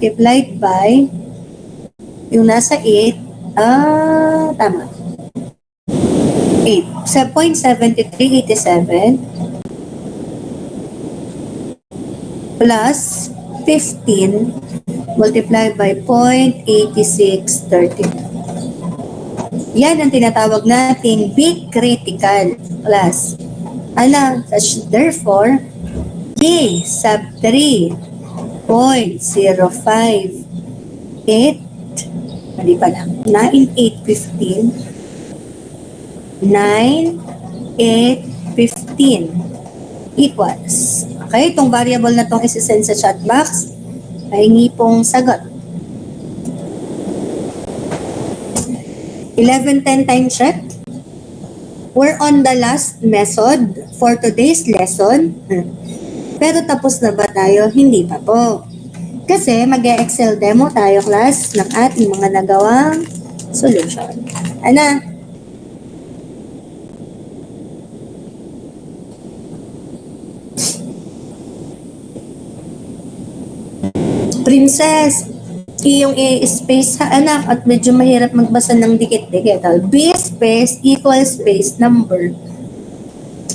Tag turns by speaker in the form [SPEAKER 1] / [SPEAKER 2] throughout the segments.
[SPEAKER 1] multiplied by yung nasa 8, tama. 8. Sa 0.7387 plus 15 multiplied by 0.8630. Yan ang tinatawag nating big critical class. Therefore, K sub 3.058 mali pala. 9,815 equals. Okay, itong variable na itong isi-send sa chat box ay hingi pong sagot. 1110 time check. We're on the last method for today's lesson. Pero tapos na ba tayo? Hindi pa po. Kasi mag-Excel demo tayo, class, ng ating mga nagawang solution. Princess, yung A space ha, anak, at medyo mahirap magbasa ng dikit-dikit. B space equals space number.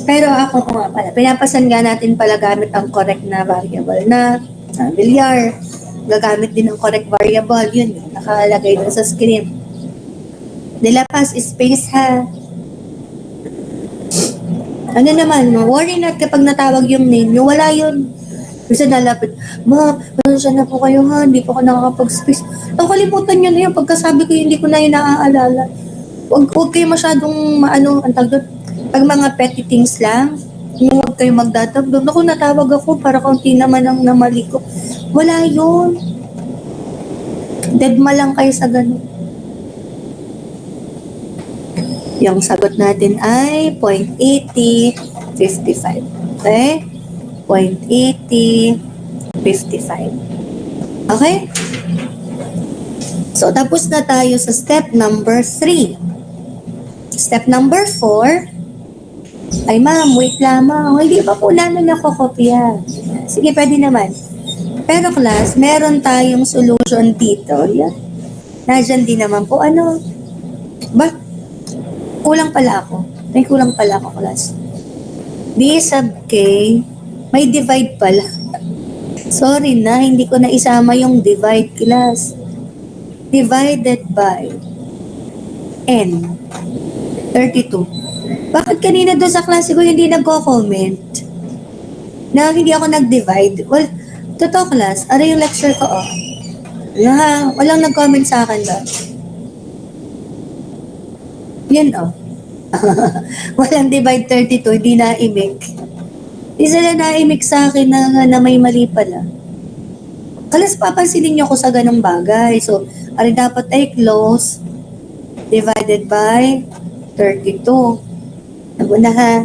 [SPEAKER 1] Pero ako nga pala, pinapasan nga natin pala gamit ang correct na variable na bilyar. Gagamit din ng correct variable, yun, nakalagay dun sa screen. Nilapas space ha. Ano naman, worry not kapag natawag yung name, yung wala yun. Kasi nalapit, ma, pasensya na po kayo ha, hindi po ako nakakapag-space. Kalimutan nyo na yun, pagkasabi ko hindi ko na yun naaalala. Huwag kayo masyadong, ang tawag doon, pag mga petty things lang, huwag kayo magdadagdag. Naku, natawag ako para kaunti naman ang namali ko. Wala yun. Deadma lang kayo sa ganun. Yung sagot natin ay 0.8055. Okay? 0.8055. Okay? So, tapos na tayo sa step number 3. Step number 4. Ay, ma'am, wait lamang. Hindi pa po namin nakokopya. Sige, pwede naman. Pero class, meron tayong solution dito. Yan. Nandiyan din naman po. Ba? Kulang pala ako. May kulang pala ako, class. B sub K, may divide pala. Sorry na, hindi ko na isama yung divide, class. Divided by N. 32. Bakit kanina doon sa klase ko hindi nagko-comment? Na hindi ako nag-divide? Well, totoo class, yung lecture ko, walang nag-comment sa akin ba? Yan, walang divide 32, hindi na-imik. Hindi sila na-imik sa akin na may mali pala. Kalas papansinin nyo ko sa ganong bagay. So, dapat ay close divided by 32. Ano na ha?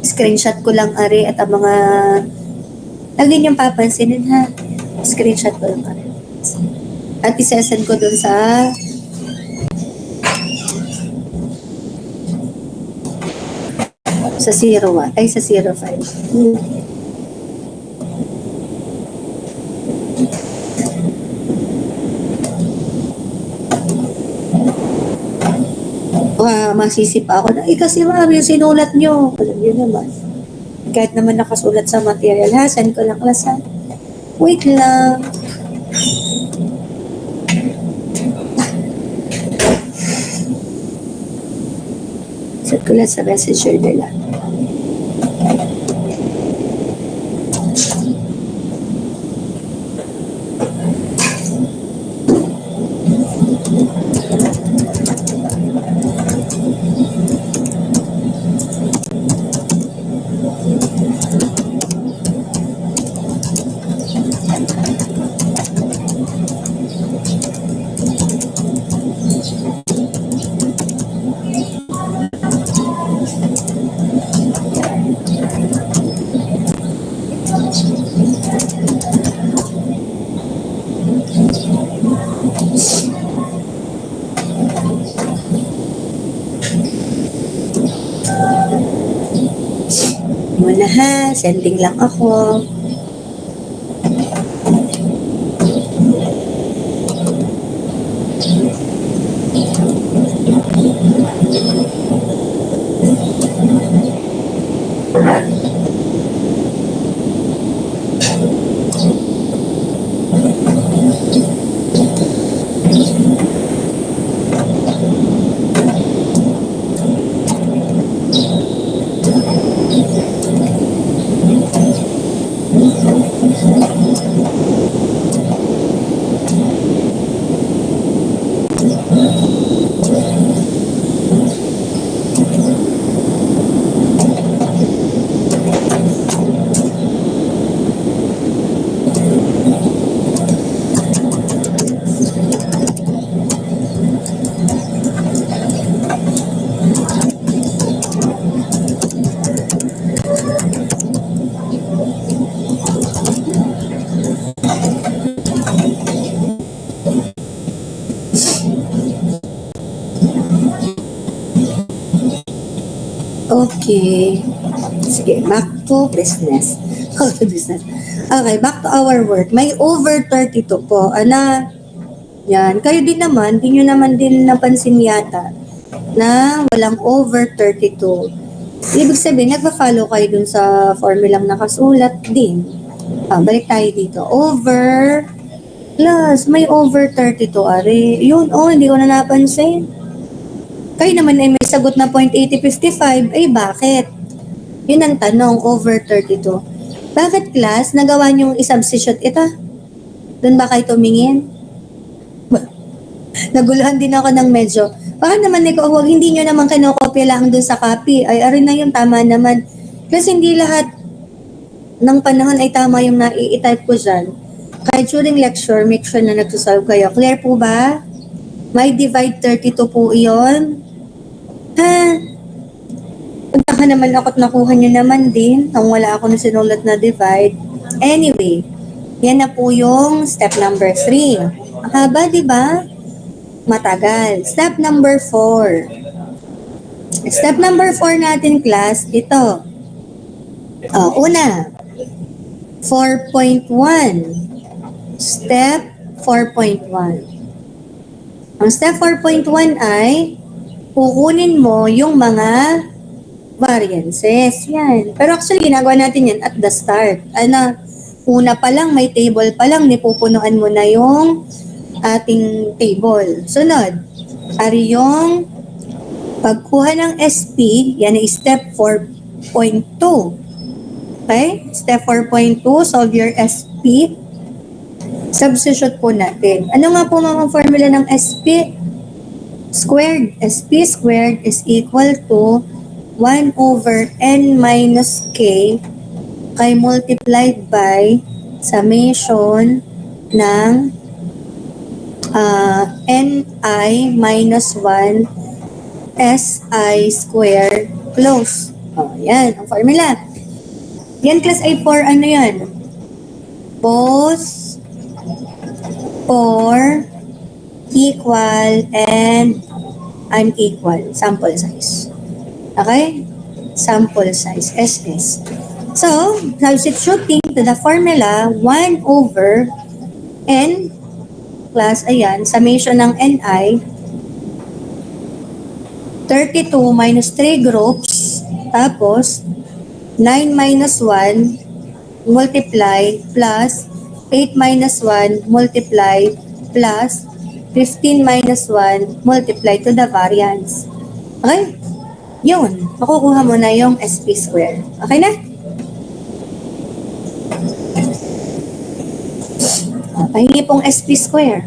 [SPEAKER 1] Screenshot ko lang at ang mga lagi niyong papansinin ha. Screenshot ko lang at isesend ko dun sa sa 01 ay sa 05. Masisip ako na, kasi ma'am, yung sinulat nyo. Alam nyo naman. Kahit naman nakasulat sa material, ha? Send ko lang class, ha? Wait lang. Send ko lang sa messenger nila. Muna ha, sending lang ako. Okay. Sige, back to business. Business. Okay, back to our work. May over 32 po. Ana, yan. Kayo din naman, di nyo naman din napansin yata na walang over 32. Ibig sabihin, nagpa-follow kayo dun sa formulang nakasulat din. Balik tayo dito. Over plus, may over 32. Are, yun, hindi ko na napansin. Kayo naman ay may sagot na 0.8055, ay bakit? Yun ang tanong, over 32. Bakit class, nagawa niyong i-substitute ito? Doon ba kayo tumingin? Naguluhan din ako ng medyo. Baka naman huwag hindi nyo naman kinokopya lang doon sa copy. Ay, arin na yung tama naman. Kasi hindi lahat ng panahon ay tama yung nai-type ko dyan. Kaya during lecture, make sure na nagsusolve kayo. Clear po ba? May divide 32 po iyon. Punta ka naman ako at nakuha nyo naman din nang wala ako na sinulat na divide. Anyway, yan na po yung step number 3. Ang haba, di ba? Matagal. Step number 4. Step number 4 natin, class, ito. Una, 4.1. Step 4.1. Ang step 4.1 ay kukunin mo yung mga variances. Yan. Pero actually, ginagawa natin yan at the start. Una pa lang, may table pa lang, nipupunuan mo na yung ating table. Sunod, ari yung pagkuha ng SP, yan ay step 4.2. Okay? Step 4.2, solve your SP. Substitute po natin. Ano nga po mga formula ng SP? Squared. SP squared is equal to 1 over n minus k kay multiplied by summation ng ni minus 1 si squared close. Yan. Ang formula. Yan class ay for ano yan? Both for equal and unequal sample size. Okay? Sample size, SS. So, substituting to the formula, 1 over n plus, ayan, summation ng ni, 32 minus 3 groups, tapos, 9 minus 1 multiply plus 8 minus 1 multiply plus 15 minus 1 multiply to the variance. Okay? Yun. Makukuha mo na yung SP square. Okay na? Pahingi pong SP square.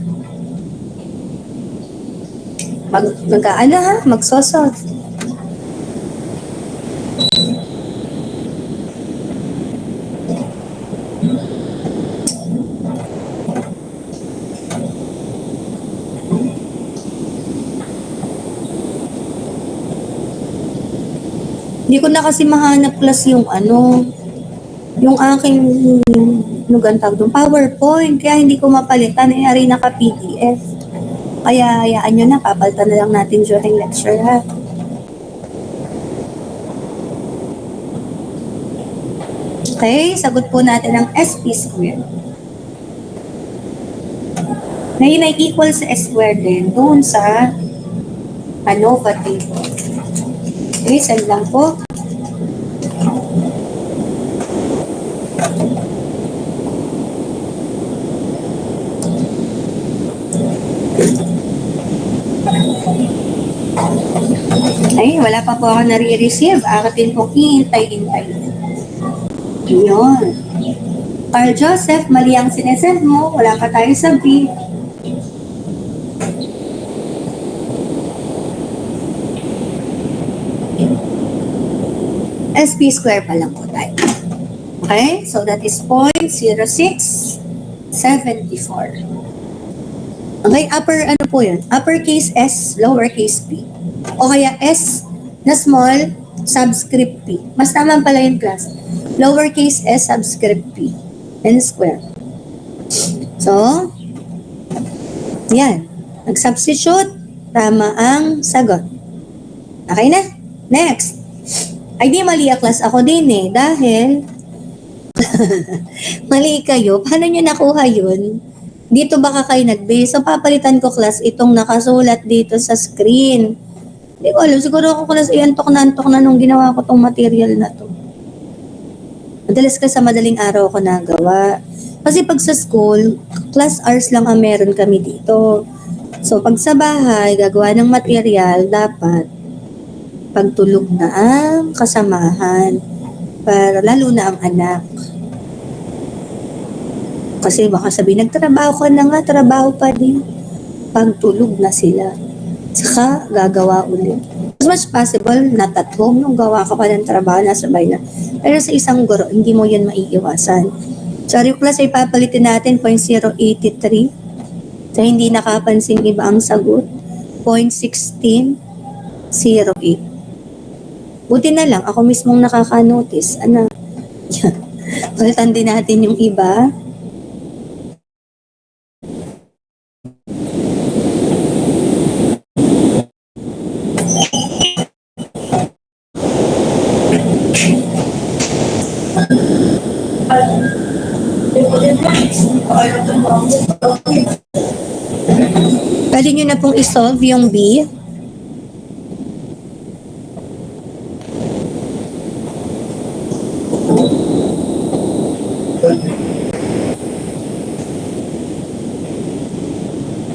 [SPEAKER 1] Magsosod. Hindi ko na kasi mahanap plus yung yung aking PowerPoint. Kaya hindi ko mapalitan. Ari naka-PDF. Kaya hayaan nyo na, papalitan na lang natin during lecture, ha? Okay, sagot po natin ang SP squared. Ngayon ay equal sa S squared din doon sa ANOVA table. Okay, send lang po. Ay, wala pa po ako nare-receive. Akin po hihintay-hintay. Yun. Carl Joseph, mali ang sinesend mo. Wala pa tayo sa B. SP square pa lang po tayo. Okay? So that is 0.0674. Okay? Ano po yun? Uppercase S, lowercase p. O kaya S na small, subscript p. Mas tama pala yung class. Lowercase s, subscript p. And square. So So, yan. Nag-substitute, tama ang sagot. Okay na? Next. Ay di mali class ako din eh. Dahil, mali kayo. Paano nyo nakuha yun? Dito baka kayo nag-base. So, papalitan ko class itong nakasulat dito sa screen. Hindi ko alam. Siguro ako class antok na nung ginawa ko tong material na to. Madalas ka sa madaling araw ko nagawa. Kasi pag sa school, class hours lang ang meron kami dito. So, pag sa bahay, gagawa ng material, dapat pagtulog na ang kasamahan para lalo na ang anak. Kasi baka sabihin, nagtrabaho ka na nga, trabaho pa din. Pagtulog na sila. Saka gagawa ulit. As much possible, not at home, nung gawa ka pa ng trabaho, nasa bahay na. Pero sa isang guro, hindi mo yan maiiwasan. So, yung class ay papalitin natin, 0.083. So, hindi nakapansin iba ang sagot. 0.1608. Buti na lang, ako mismong nakaka-notice. Ano? Palitan din natin yung iba. Pwede nyo na pong isolve yung B.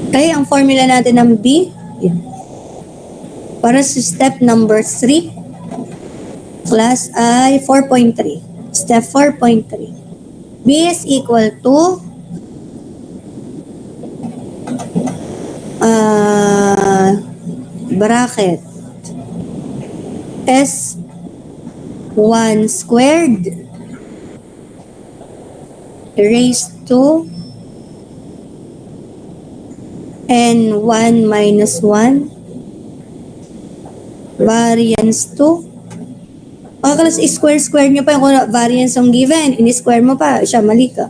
[SPEAKER 1] Okay, ang formula natin ng B. Yan. Para sa step number 3, class ay 4.3. Step 4.3. B is equal to bracket S1 squared raised to N1 minus 1 variance to kalas square nyo pa yung variance ang given. In-square mo pa. Siya, mali ka.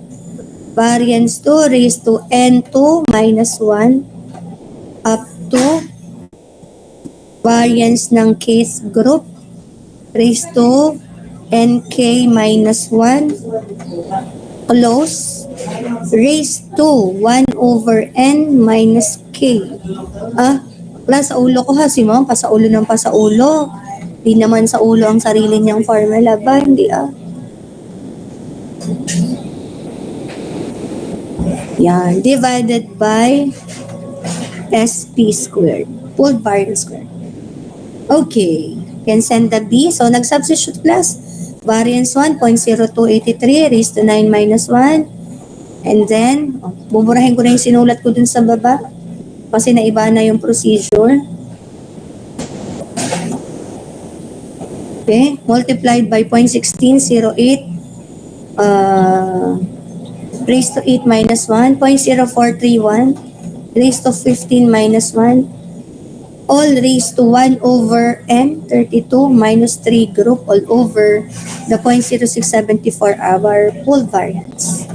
[SPEAKER 1] Variance to raised to N2 minus 1 up to variance ng case group raised to NK minus 1 close raised to 1 over N minus K. Plus sa ulo ko ha, si ma'am, pasaulo ng pasaulo. Di naman sa ulo ang sarili niyang formula ba? Hindi Yan. Divided by SP squared. Pooled variance squared. Okay. Can send the B. So, nag-substitute class. Variance 1.0283 raised to 9 minus 1. And then, buburahin ko na yung sinulat ko dun sa baba. Kasi naiba na yung procedure. Okay, multiplied by 0.1608 raised to 8 minus 1, 0.0431 raised to 15 minus 1, all raised to 1 over N, 32 minus 3 group all over the 0.0674 our pool variance.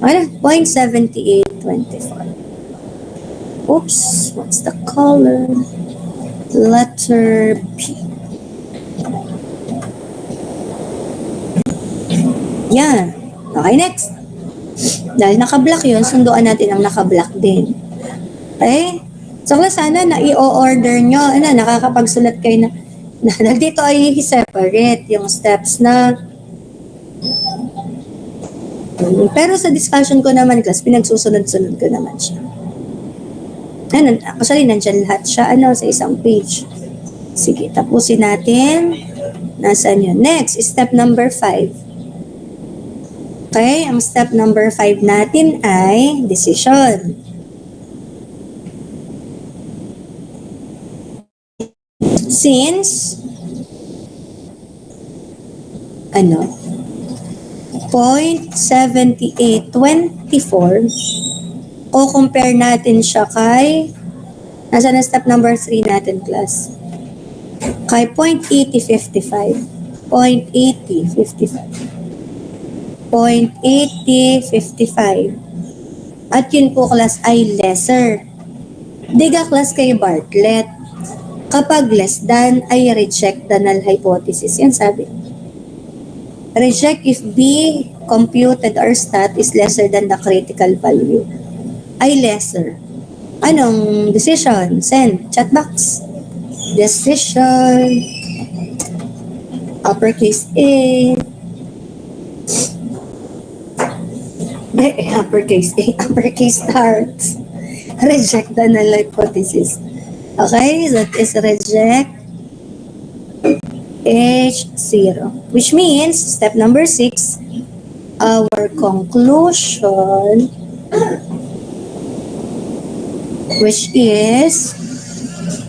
[SPEAKER 1] Ano? 0.7824. Oops, what's the color? Letter P. Yan. Okay, next. Dahil naka-block yun, sunduan natin ang naka-block din. Okay? So, sana na i-order nyo, nakakapagsulat kayo na dito ay separate yung steps na pero sa discussion ko naman, class, pinagsusunod-sunod ko naman siya. Actually, nandyan lahat siya, sa isang page. Sige, tapusin natin. Nasaan yun? Next, step number 5. Okay, ang step number 5 natin ay decision. Since 0.7824, o compare natin siya kay, nasa na step number 3 natin, class? Kay 0.8055. 0.8055. At yun po class ay lesser. Diga class kay Bartlett. Kapag less than ay reject the null hypothesis. Yan sabi. Reject if B computed or stat is lesser than the critical value. Ay lesser. Anong decision? Send. Chat box. Decision. Uppercase A. Uppercase A. Uppercase starts. Reject the null hypothesis. Okay, that is reject H0. Which means, step number 6, our conclusion, which is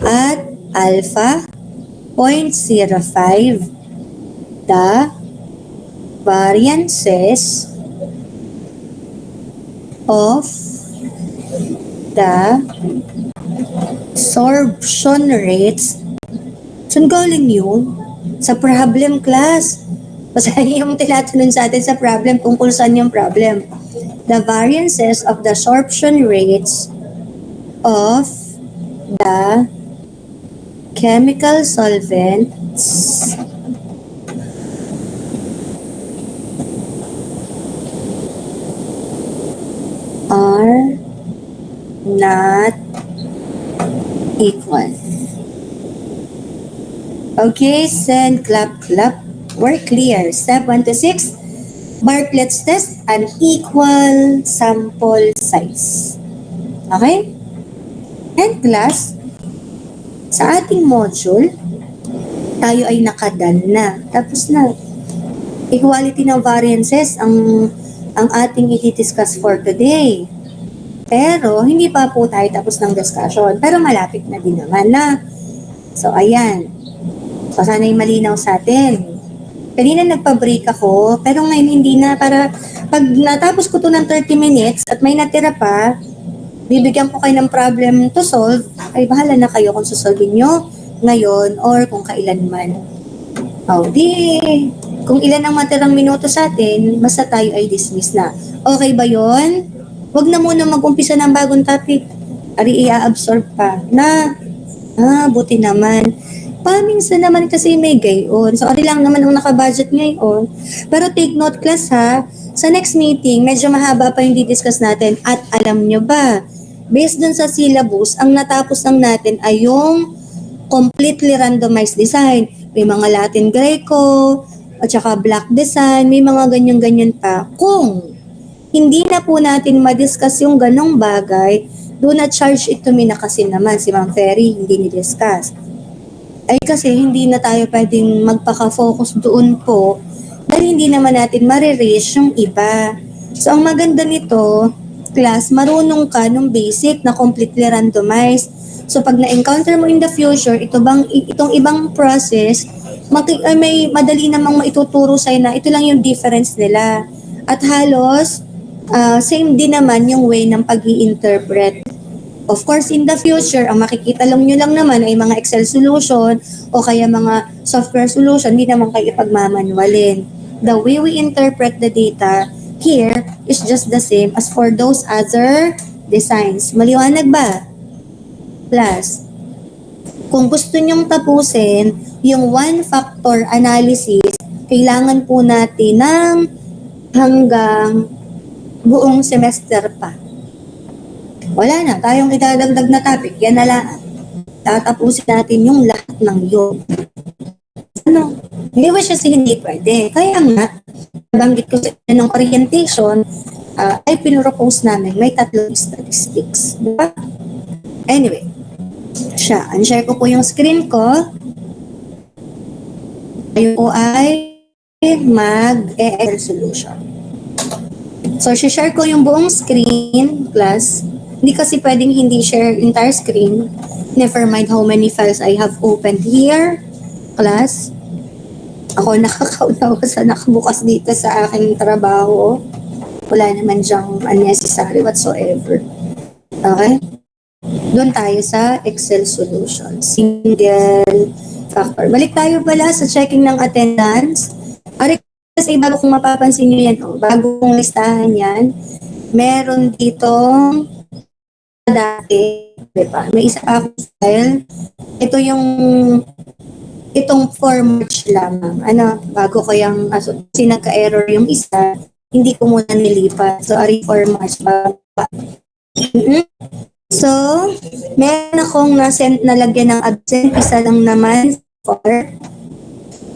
[SPEAKER 1] at alpha 0.05, the variances of the absorption rates. Saan galing yun? Sa problem class. Kasi yung tinatanong sa atin sa problem kung saan yung problem. The variances of the absorption rates of the chemical solvents are not equal. Okay, send clap. We're clear. Step 1 to 6. Bartlett's test, an equal sample size. Okay? And class, sa ating module, tayo ay nakadan na. Tapos na. Equality ng variances ang ating i-discuss for today. Pero, hindi pa po tayo tapos ng discussion. Pero malapit na din naman na. So, ayan. So, sana'y malinaw sa atin. Kanina nagpa-break ako, pero ngayon hindi na. Para pag natapos ko to ng 30 minutes at may natira pa, bibigyan ko kayo ng problem to solve, ay bahala na kayo kung susolvin nyo ngayon or kung kailan man. O, kung ilan ang matirang minuto sa atin, basta tayo ay dismiss na. Okay ba yon? Huwag na muna mag-umpisa ng bagong topic. Ari i-absorb pa. Buti naman. Paminsan naman kasi may gayon. So, ari lang naman ang nakabudget ngayon. Pero take note class ha, sa next meeting, medyo mahaba pa yung di-discuss natin. At alam nyo ba, based dun sa syllabus, ang natapos lang natin ay yung completely randomized design. May mga Latin Greco, at saka black design, may mga ganyan-ganyan pa. Kung hindi na po natin ma-discuss yung ganong bagay, do not charge it to me na kasi naman si Ma'am Ferry hindi ni-discuss. Ay kasi hindi na tayo pwedeng magpaka-focus doon po dahil hindi naman natin marireach yung iba. So ang maganda nito, class, marunong ka nung basic na completely randomized. So pag na-encounter mo in the future, itong ibang process, may madali namang maituturo sa'yo na ito lang yung difference nila. At halos, same din naman yung way ng pag-i-interpret. Of course, in the future, ang makikita lang nyo lang naman ay mga Excel solution o kaya mga software solution, hindi naman kayo ipagmamanualin. The way we interpret the data here is just the same as for those other designs. Maliwanag ba? Plus, kung gusto nyong tapusin yung one-factor analysis, kailangan po natin ng hanggang buong semester pa. Wala na, tayong idadagdag na topic, yan na lang. Tatapusin natin yung lahat ng yun. Hindi ba siya hindi pwede? Kaya nga, nabanggit ko sa inyo ng orientation, ay pinropose namin, may 3 statistics. Diba? Anyway, unshare ko po yung screen ko. Tayo po ay mag-Excel solution. So, share ko yung buong screen, plus, hindi kasi pwedeng hindi share entire screen. Never mind how many files I have opened here, class. Ako nakakaunawa sa nakabukas dito sa aking trabaho. Wala naman dyang unnecessary whatsoever. Okay? Doon tayo sa Excel solution. Single factor. Balik tayo pala sa checking ng attendance. Kasi bago kung mapapansin nyo yan, bagong listahan yan. meron ditong dati, diba? May isa pa akong style. Ito yung itong 4 March lamang. Bago ko yung, kasi nagka-error yung isa, hindi ko muna nilipat. So, ari 4 March pa. Mhm. So, meron akong nalagyan ng absent. Isa lang naman for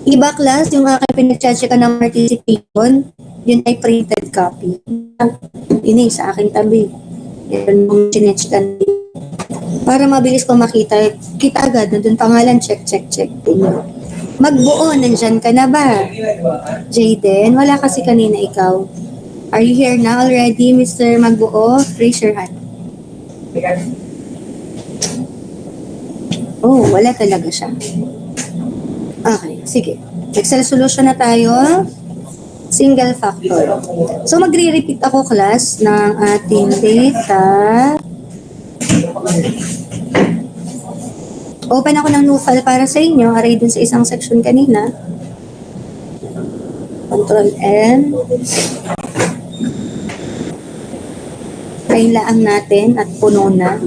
[SPEAKER 1] iba class, yung aking pinag-check ng participation, yun ay printed copy. Ini sa aking tabi. Yun yung chinecheck ka. Para mabilis ko makita, kita agad, nandun pangalan, check. Magbuo, nandyan ka na ba? Jayden, wala kasi kanina ikaw. Are you here now already, Mr. Magbuo? Raise your hand. Oh, wala talaga siya. Okay, sige. Excel solution na tayo. Single factor. So, magre-repeat ako, class, ng ating data. Open ako ng new file para sa inyo. Aray dun sa isang section kanina. Control N. Kailaan natin at puno na.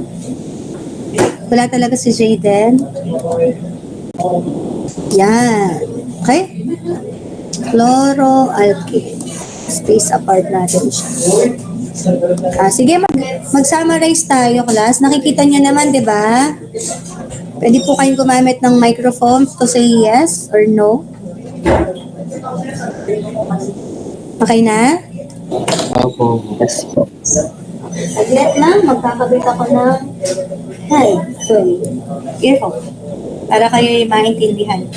[SPEAKER 1] Wala talaga si Jayden. Yan. Okay? Chloroalkane. Space apart natin siya. Sige, mag-summarize tayo, class. Nakikita nyo naman, di ba? Pwede po kayong gumamit ng microphone to say yes or no. Okay na?
[SPEAKER 2] Opo, yes po.
[SPEAKER 1] Saglit lang, magkakabit ako ng earphone. Para kayo maintindihan.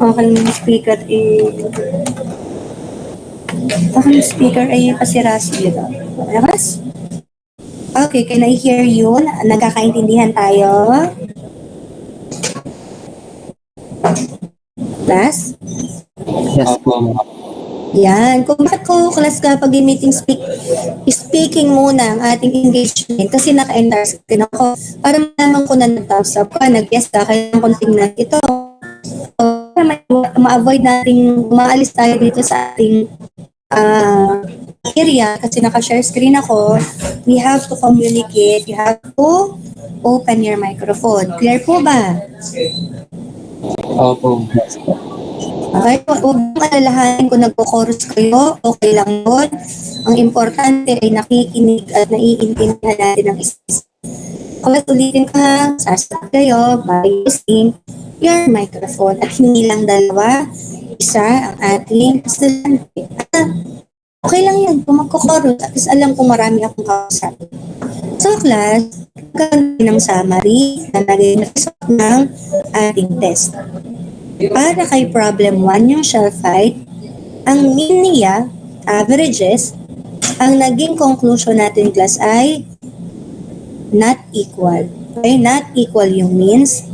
[SPEAKER 1] Okay, speaker ay pasirasi dito. Lakas? Okay, can I hear you? Nagkakaintindihan tayo? Class?
[SPEAKER 2] Yes po.
[SPEAKER 1] Yan. Kung bakit ko, class, kapag yung meeting speaking muna ang ating engagement kasi naka-enter screen ako para malaman ko na nag-thumbs up ka, nag-yes ka, kaya kung tingnan ito. So, para ma-avoid natin, maalis tayo dito sa ating area kasi naka-share screen ako, we have to communicate, you have to open your microphone. Clear po ba?
[SPEAKER 2] Opo, yes po.
[SPEAKER 1] Okay, huwag mong alalahanin kung nagpo-chorus kayo, okay lang yun. Ang importante ay nakikinig at naiintindihan natin ang isa. Kung ulitin ka, sasagot kayo by using your microphone at hindi lang dalawa, isa ang ating estudyante. Okay lang yan, kung magko-chorus, at least alam kung marami akong kausap. So class, gagawin ng summary na naging result ng ating test. Para kay problem 1 yung shelf height, ang mean niya, averages, ang naging conclusion natin class ay not equal. Okay, not equal yung means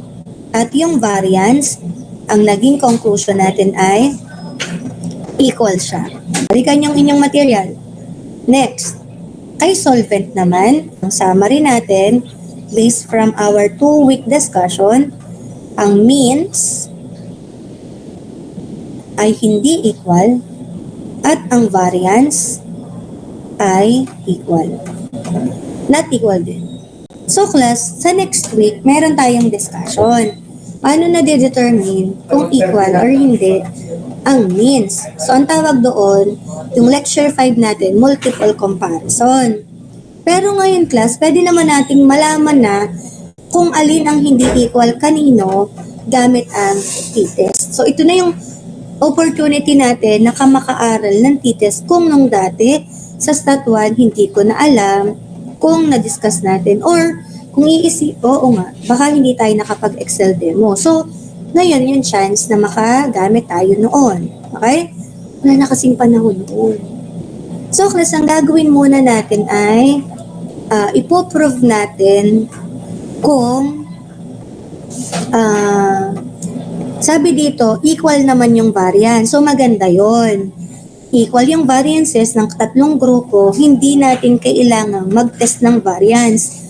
[SPEAKER 1] at yung variance, ang naging conclusion natin ay equal siya. Balikan yung inyong material. Next, kay solvent naman, ang summary natin, based from our 2-week discussion, ang means ay hindi equal at ang variance ay equal. Not equal din. So class, sa next week, meron tayong discussion. Paano na-determine kung equal or hindi ang means? So ang tawag doon, yung lecture 5 natin, multiple comparison. Pero ngayon class, pwede naman nating malaman na kung alin ang hindi equal kanino gamit ang t-test. So ito na yung opportunity natin na maka-aral ng t-test kung nung dati sa stat 1 hindi ko na alam kung na-discuss natin or kung iisip, oo nga, baka hindi tayo nakapag-Excel demo. So, ngayon yung chance na makagamit tayo noon. Okay? Wala na kasing panahon noon. So, class, ang gagawin muna natin ay ipoprove natin kung sabi dito, equal naman yung variance. So, maganda yon. Equal yung variances ng tatlong grupo, hindi natin kailangang mag-test ng variance.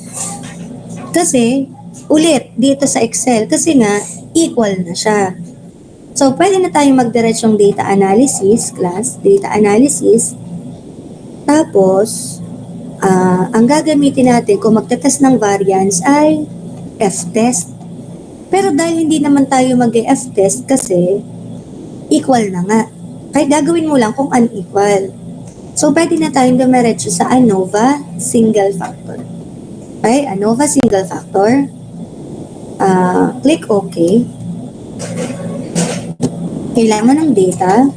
[SPEAKER 1] Kasi, ulit, dito sa Excel, kasi nga, equal na siya. So, pwede na tayong magdiretsyong data analysis, class, data analysis. Tapos, ang gagamitin natin kung magtetest ng variance ay F-test. Pero dahil hindi naman tayo mag-F-test kasi equal na nga. Kaya gagawin mo lang kung unequal. So, pwede na tayong dumiretso sa ANOVA single factor. Okay, ANOVA single factor. Click OK. Kailangan ng data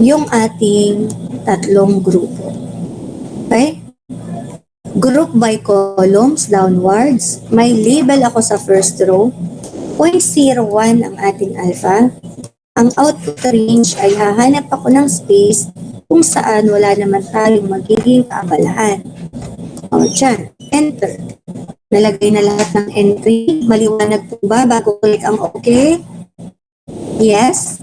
[SPEAKER 1] yung ating tatlong grupo. Okay? Group by columns downwards. May label ako sa first row. 0.01 ang ating alpha. Ang output range ay hahanap ako ng space kung saan wala naman tayong magiging kaabalahan. O, dyan. Enter. Nalagay na lahat ng entry. Maliwanag po ba bago click ang OK? Yes?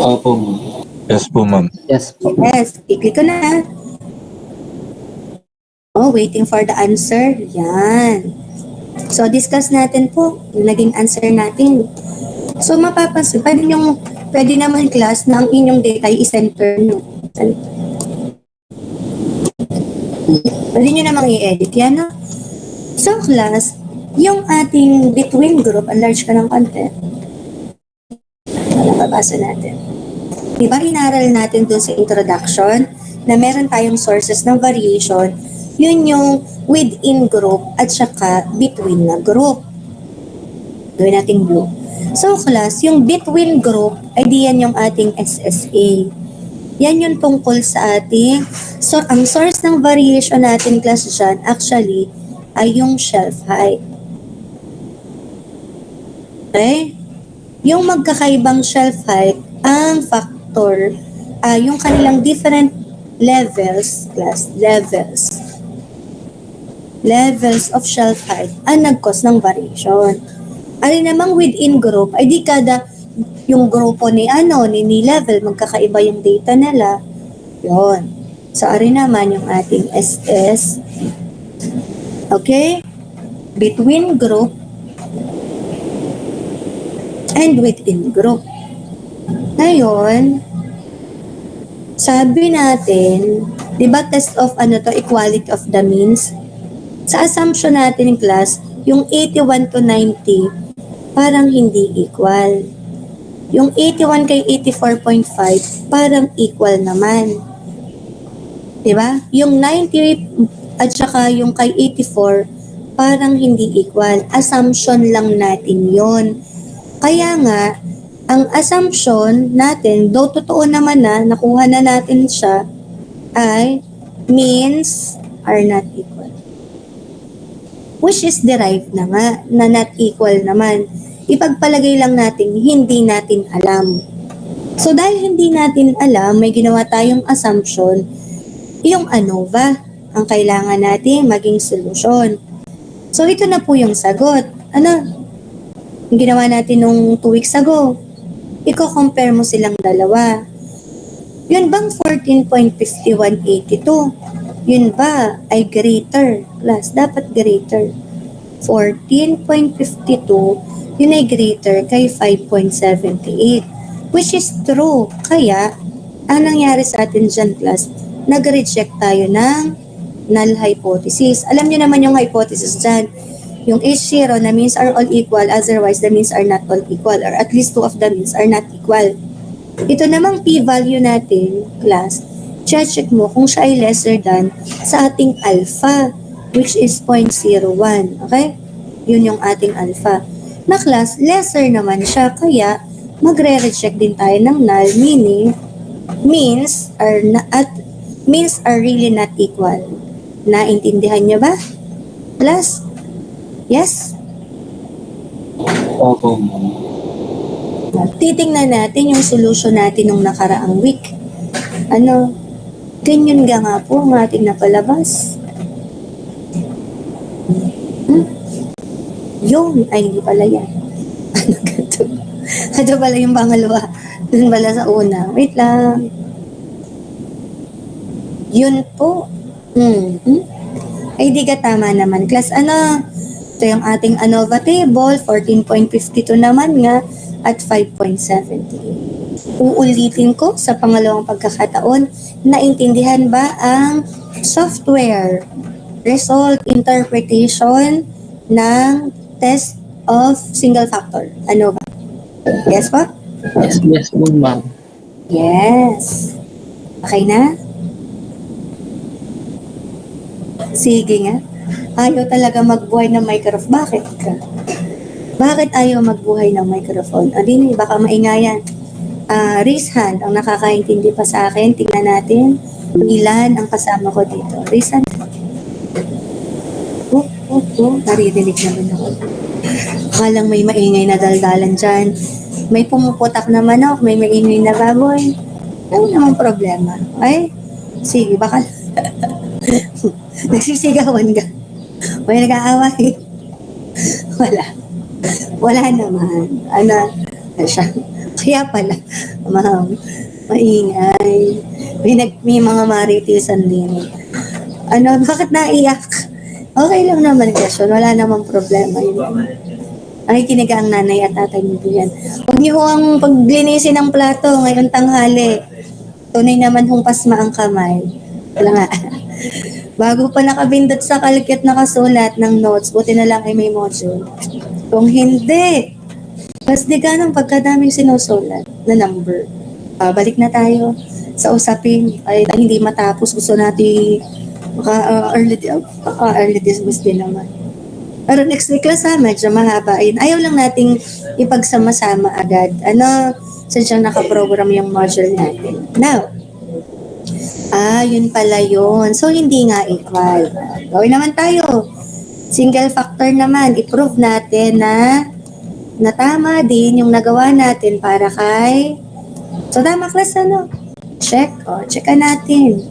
[SPEAKER 2] Opo, ma'am.
[SPEAKER 3] Yes po, ma'am.
[SPEAKER 2] Yes po.
[SPEAKER 1] Yes. I-click ko na. Oh, waiting for the answer. Yan. So, discuss natin po yung naging answer natin. So, mapapansin, pwede naman class na ang inyong data ay i-center nyo. Pwede nyo namang i-edit yan, no? So, class, yung ating between group, enlarge ka ng konti. Napabasa natin. Diba, inaral natin dun sa introduction na meron tayong sources ng variation, yun yung within group at saka between na group. Gawin natin blue. So, class, yung between group, ay diyan yung ating SSA. Yan yung tungkol sa ating, so, ang source ng variation natin, class, dyan, actually, ay yung shelf height. Okay? Yung magkakaibang shelf height, ang factor, yung kanilang different levels, class, levels of shelf height ang nag-cause ng variation. Alin namang within group, ay di kada yung grupo ni level, magkakaiba yung data nila. Yun. So, ari naman yung ating SS. Okay? Between group and within group. Ngayon, sabi natin, di ba test of equality of the means? Sa assumption natin in class, yung 81 to 90, parang hindi equal. Yung 81 kay 84.5, parang equal naman. Diba? Yung 90 at saka yung kay 84, parang hindi equal. Assumption lang natin yon. Kaya nga, ang assumption natin, though totoo naman na, nakuha na natin siya, ay means are not equal. Which is derived na nga, na not equal naman. Ipagpalagay lang natin, hindi natin alam. So dahil hindi natin alam, may ginawa tayong assumption, yung ANOVA, ang kailangan natin maging solusyon. So ito na po yung sagot. Yung ginawa natin nung 2 weeks ago. Iko-compare mo silang dalawa. Yun bang 14.5182? Yun ba ay greater? Class, dapat greater. 14.52, yun ay greater kay 5.78. Which is true. Kaya, ang nangyari sa atin dyan, class, nag-reject tayo ng null hypothesis. Alam niyo naman yung hypothesis dyan. Yung H0 na means are all equal, otherwise the means are not all equal, or at least 2 of the means are not equal. Ito namang p-value natin, class, check mo kung siya ay lesser than sa ating alpha, which is 0.01. Okay? Yun yung ating alpha. Na class, lesser naman siya, kaya magre-reject din tayo ng null, meaning means are really not equal. Naintindihan niyo ba? Class? Yes?
[SPEAKER 2] Opo, ma'am.
[SPEAKER 1] Titingnan natin yung solution natin nung nakaraang week. Ganyan nga po ang ating napalabas. Yun, ay hindi pala yan. Ito pala yung pangalawa. Dun pala sa una. Wait lang. Yun po. Ay di ka tama naman. Class, Ito yung ating ANOVA table, 14.52 naman nga at 5.78. Uulitin ko sa pangalawang pagkakataon, naintindihan ba ang software result interpretation ng test of single factor ANOVA? Yes po?
[SPEAKER 2] Yes po, ma'am.
[SPEAKER 1] Yes. Okay na? Sige nga. Ayaw talaga magbuhay ng microphone. Bakit ka? Bakit ayaw magbuhay ng microphone? O din, baka maingayan. Raise hand ang nakakaintindi pa sa akin. Tingnan natin ilan ang kasama ko dito. Raise hand. Naririnig naman ako. Akalang may maingay na daldalan dyan. May pumuputak na manok, may maingay na baboy. Ano namang problema? Ay, sige, baka nagsisigawan ka. May nag-aaway. Wala. Wala naman. Ano siya? Kaya pala, ma'am, maingay. May mga maritisan din. Ano, bakit naiyak? Okay lang naman question. Wala namang problema yun. Nakikinig ang nanay at tatay niyo yan. Huwag niyo ang paglinisin ng plato ngayon tanghali. Tunay naman hong pasma ang kamay. Wala nga. Bago pa nakabindot sa kalkit nakasulat ng notes, buti na lang ay may module. Kung hindi, mas di ganang pagkadaming sinusulat na number. Balik na tayo sa usapin ay hindi matapos. Gusto natin early dismiss din naman. Pero next week class medyo mahaba. Ayun, ayaw lang nating ipagsama-sama agad. Sadyang nakaprogram yung module natin. Now, yun pala yun. So, hindi nga equal. Gawin naman tayo. Single factor naman, i-prove natin na tama din yung nagawa natin para kay... So, tama class, Check. Checkan natin.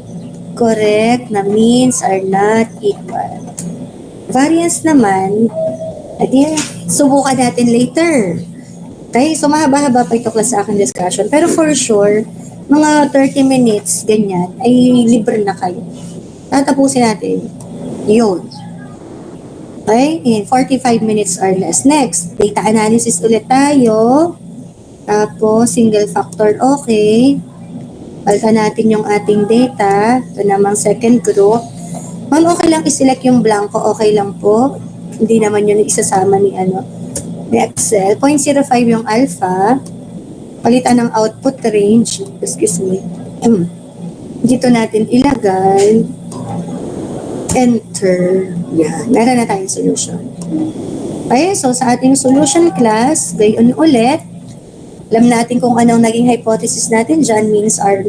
[SPEAKER 1] Correct na means are not equal. Variance naman, subukan natin later. Okay, so mahaba-haba pa ito class sa aking discussion. Pero for sure, mga 30 minutes, ganyan, ay libre na kayo. Tatapusin natin. Yun. Okay, in 45 minutes or less. Next, data analysis ulit tayo. Tapos, single factor, okay. Palitan natin yung ating data. Ito namang second group. Ma'am, okay lang i-select yung blanco, okay lang po. Hindi naman yun isasama ni Excel. 0.05 yung alpha. Palitan ng output range. Excuse me. Dito natin ilagay. Enter. Yan. Meron na tayong solution. Okay, so sa ating solution class, gayon ulit. Alam natin kung anong naging hypothesis natin dyan. Means are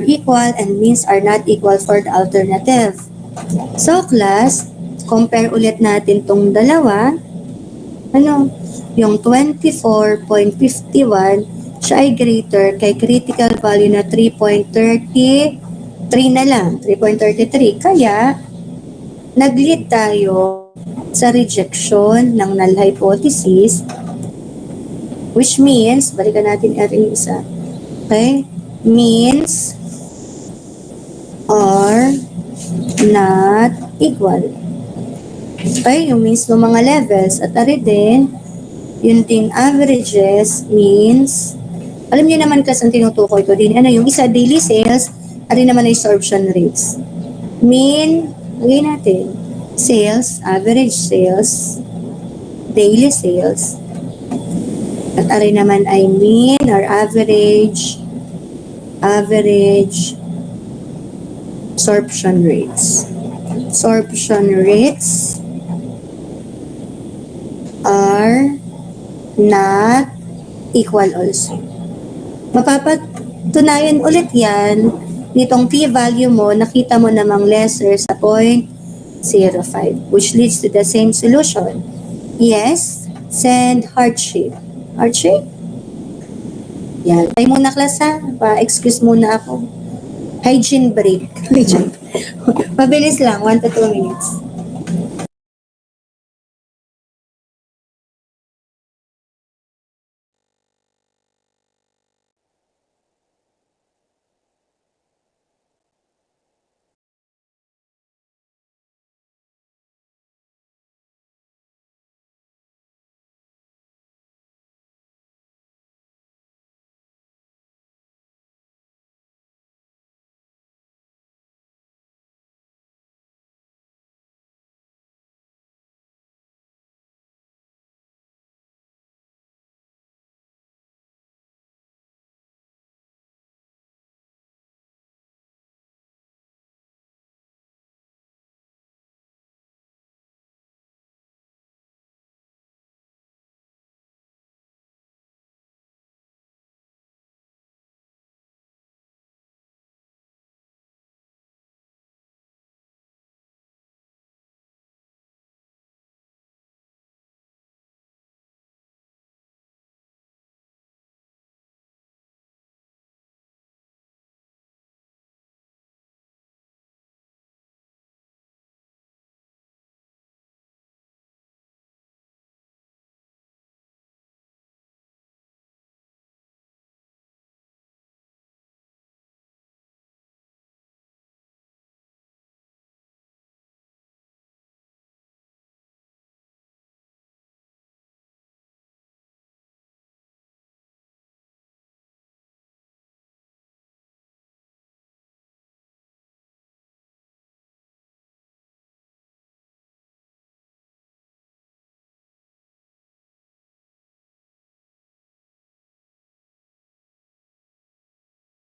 [SPEAKER 1] equal and means are not equal for the alternative. So class, compare ulit natin tong dalawa. Yung 24.51, siya ay greater kay critical value na 3.33 na lang, 3.33. Kaya, nag-lead tayo sa rejection ng null hypothesis, which means, balikan natin yung isa, okay? Means are not equal. Okay, yung means ng mga levels at ari din, yun ding averages means, alam niyo naman kasi ang tinutukoy ko din, yung isa daily sales, ari naman ay absorption rates. Mean, lagay natin, sales, average sales, daily sales, at ari naman ay mean or average absorption rates. Absorption rates are not equal also. Mapapatunayan ulit yan, nitong p-value mo, nakita mo namang lesser sa 0.05, which leads to the same solution. Yes, send heart shape. Heart shape? Yan. Tayo muna class ha. Pa-excuse muna ako. Hygiene break. Mabilis lang, 1 to 2 minutes.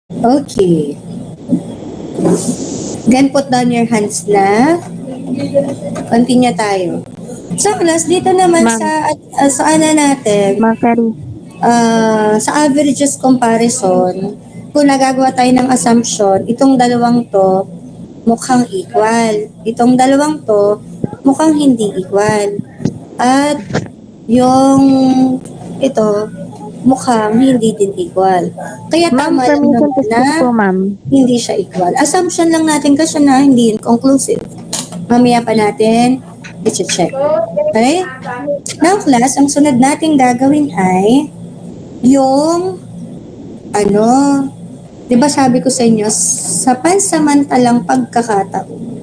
[SPEAKER 1] Okay. Then put down your hands na. Continue tayo. So class, dito naman
[SPEAKER 3] Ma'am.
[SPEAKER 1] sa ano natin,
[SPEAKER 3] Ma'am Ferry.
[SPEAKER 1] sa averages comparison, kung nagagawa tayo ng assumption, itong dalawang to mukhang equal. Itong dalawang to mukhang hindi equal. At yung ito mukhang hindi din equal. Kaya
[SPEAKER 3] Ma'am,
[SPEAKER 1] tama lang
[SPEAKER 3] permission
[SPEAKER 1] naman
[SPEAKER 3] to
[SPEAKER 1] na
[SPEAKER 3] speak po, ma'am.
[SPEAKER 1] hindi siya equal. Assumption lang natin kasi na hindi yun conclusive. Mamaya pa natin i-check. Okay? Now class, ang sunod nating gagawin ay yung ano, di ba sabi ko sa inyo, sa pansamantalang pagkakataon,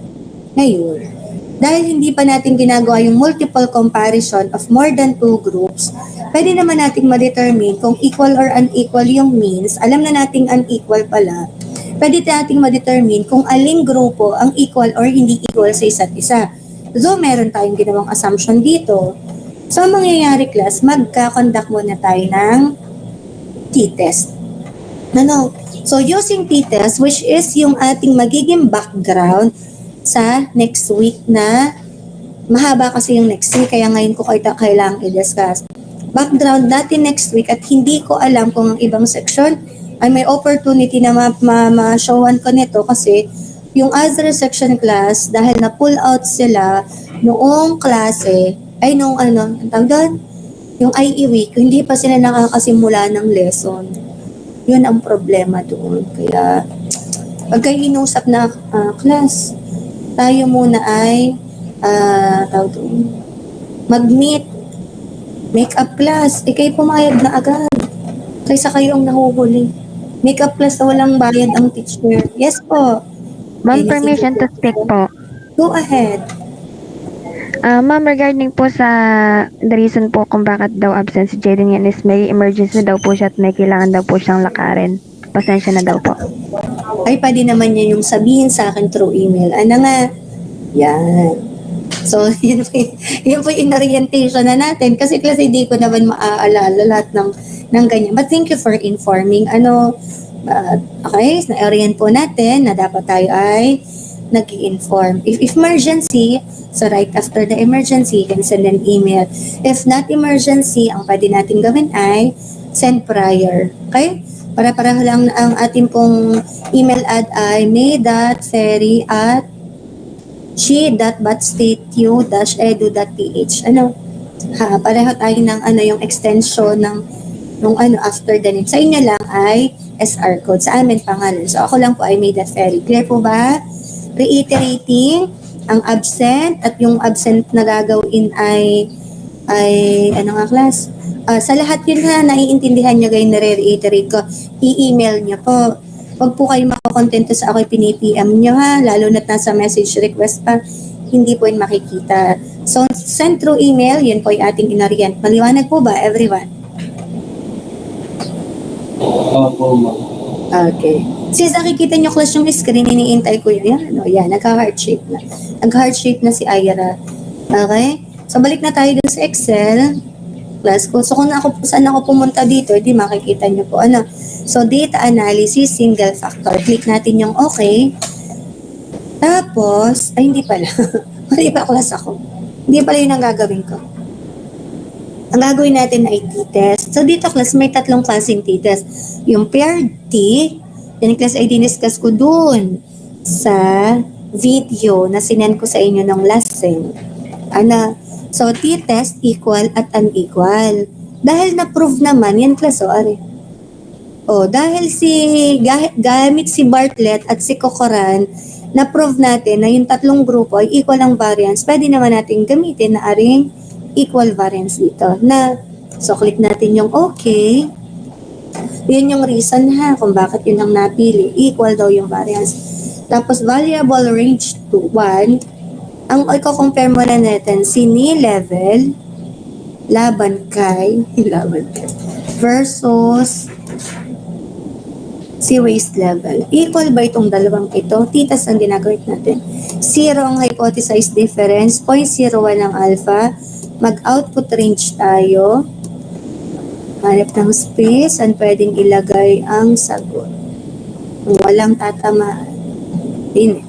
[SPEAKER 1] ngayon, dahil hindi pa natin ginagawa yung multiple comparison of more than two groups, pwede naman nating ma-determine kung equal or unequal yung means. Alam na nating unequal pala. Pwede nating ma-determine kung aling grupo ang equal or hindi equal sa isa't isa. So, meron tayong ginawang assumption dito. So, ang mangyayari class, magka-conduct muna tayo ng t-test. Ano? So, using t-test, which is yung ating magiging background sa next week na mahaba kasi yung next week, kaya ngayon ko kailangang i-discuss. Background natin next week at hindi ko alam kung ang ibang section ay may opportunity na ma-showan ko nito kasi yung other section class, dahil na-pull out sila noong klase, ay noong ano, ang tawag doon? Yung IE week, hindi pa sila nakakasimula ng lesson. Yun ang problema doon. Kaya, pagka inusap na class, tayo muna ay tawag doon, mag-meet, make-up class. Kayo pumayag na agad. Kaysa kayo ang nahuhuli. Make-up class na walang bayad ang teacher. Yes po.
[SPEAKER 3] Ma'am,
[SPEAKER 1] Anything
[SPEAKER 3] permission to
[SPEAKER 1] you-
[SPEAKER 3] speak po.
[SPEAKER 1] Go ahead.
[SPEAKER 3] Ma'am, regarding po sa the reason po kung bakit daw absent si Jaden yan is may emergency daw po siya at may kailangan daw po siyang lakarin. Pasensya na daw po.
[SPEAKER 1] Ay, pwede naman niya yung sabihin sa akin through email. Ano nga? Yan. So, yun po yung orientation na natin. Kasi kasi hindi ko naman maaalala lahat ng ganyan. But thank you for informing. Okay, na-orient po natin na dapat tayo ay nag-i-inform. If emergency, so right after the emergency, you can send an email. If not emergency, ang pwede natin gawin ay send prior. Okay? Para-para lang ang ating pong email ad ay may.ferry@chi.batstateu-edu.ph. Ano? Pareho tayo ng yung extension ng after the name. Sa inyo lang ay SR code. Sa amin pangalan. So ako lang po ay may.ferry. Clear po ba? Reiterating, ang absent at yung absent na gagawin ay ano nga class? Sa lahat yun ha, naiintindihan nyo guys, nare-reiterate ko, i-email nyo po. Huwag po kayo makakontento sa ako, pinipm nyo ha, lalo na't nasa message request pa, hindi po yun makikita. So, send through email, yun po yung ating inorient. Maliwanag po ba, everyone?
[SPEAKER 2] Opo, ma'am.
[SPEAKER 1] Okay. Since nakikita nyo class yung screen, iniintay ko yun. Yan, nagka-heart shape na. Nag-heart shape na si Ayara. Okay? So, balik na tayo dun sa Excel. Class ko. So, kung saan ako pumunta dito, di makikita nyo po. So, data analysis, single factor. Click natin yung okay. Tapos, ay hindi pala. Mali pa class ako. Hindi pala yun ang gagawin ko. Ang gagawin natin ay t-test. So, dito class, may tatlong klaseng t-test. Yung paired t, yan class ay diniscuss ko dun sa video na sinend ko sa inyo ng last sem. So, t-test equal at unequal. Dahil na-prove naman, yan class, are. Dahil gamit si Bartlett at si Cocoran, na-prove natin na yung tatlong grupo ay equal ang variance, pwede naman natin gamitin na aring equal variance dito. So, click natin yung okay. Yun yung reason kung bakit yun ang napili. Equal daw yung variance. Tapos, variable range to 1. Ang i-compare mo na natin, si knee level laban kay versus si waist level. Equal ba itong dalawang ito? Titas ang ginagawin natin. 0 ang hypothesized difference, 0.01 ang alpha. Mag-output range tayo. Hanap ng space and pwedeng ilagay ang sagot. Walang tatamaan. Init.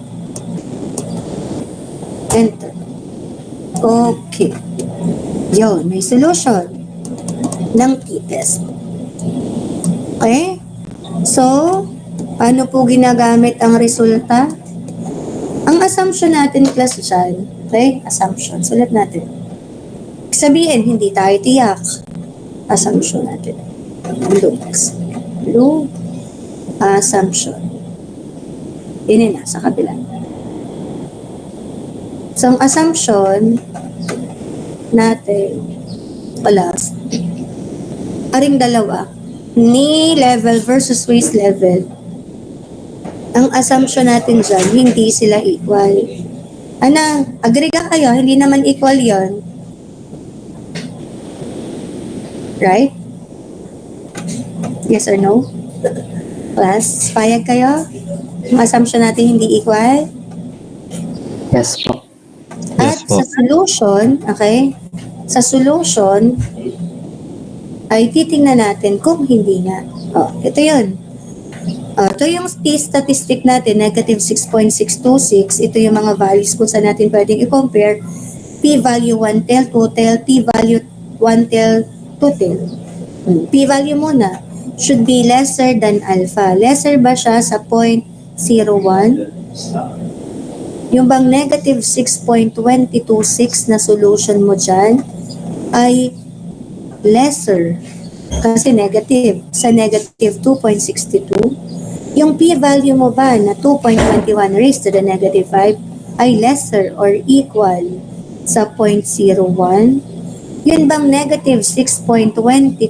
[SPEAKER 1] Enter. Okay. Yun, may solution ng t-test. Okay? So, paano po ginagamit ang resulta? Ang assumption natin, class dyan, okay? Assumption. Sulat natin. Sabihin, hindi tayo tiyak. Assumption natin. Loop. Assumption. Yun na, sa kabila. So, ang assumption natin, plus, aring dalawa, knee level versus waist level. Ang assumption natin dyan, hindi sila equal. Ana, agree ka kayo, hindi naman equal yon, right? Yes or no? Class, payag kayo? Ang assumption natin hindi equal?
[SPEAKER 2] Yes po.
[SPEAKER 1] At sa solution, okay? Sa solution, ay titingnan natin kung hindi nga. Oh, ito yun. Ito yung statistic natin, negative 6.626. Ito yung mga values kung saan natin pwedeng i-compare. P-value 1-tel, 2-tel, P-value 1-tel, 2-tel. P-value muna should be lesser than alpha. Lesser ba siya sa 0.01? Yung bang negative 6.226 na solution mo dyan ay lesser kasi negative sa negative 2.62. Yung p-value mo ba na 2.21 raised to the negative 5 ay lesser or equal sa 0.01? Yun bang negative 6.226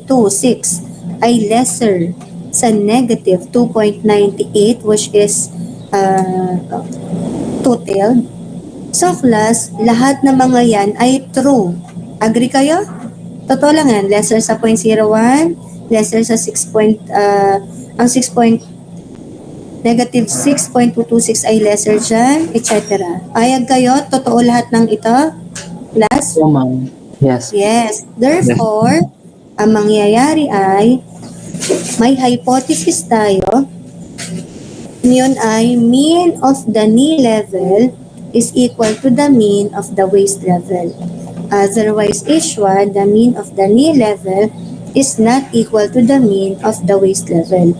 [SPEAKER 1] ay lesser sa negative 2.98 which is 2-tailed? So class, lahat ng mga yan ay true. Agree kayo? Totoo lang yan. Lesser sa 0.01, lesser sa 6 point, ang 6 point, negative 6.226 ay lesser dyan, etc. Ayag kayo? Totoo lahat ng ito? Class?
[SPEAKER 2] Po, ma'am. Yes.
[SPEAKER 1] Yes. Therefore, ang mangyayari ay may hypothesis tayo. Yun ay mean of the knee level is equal to the mean of the waist level. Otherwise, Ishwa, the mean of the knee level is not equal to the mean of the waist level.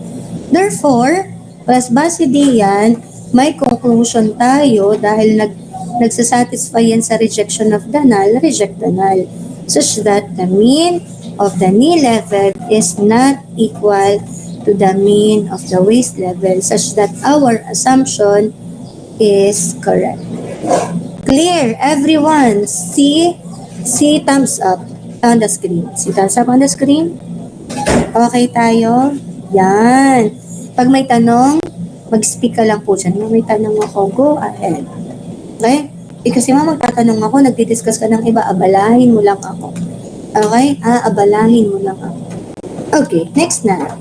[SPEAKER 1] Therefore, plus base diyan, may conclusion tayo dahil nagsasatisfy yan sa rejection of the null, reject the null, such that the mean of the knee level is not equal to the mean of the waist level, such that our assumption is correct. Clear, everyone? See thumbs up on the screen. See thumbs up on the screen? Okay tayo? Yan. Pag may tanong, mag-speak ka lang po dyan. May tanong ako, go ahead. Okay? Kasi magtatanong ako, nagdi-discuss ka ng iba, abalahin mo lang ako. Okay? Abalahin mo lang ako. Okay, next na.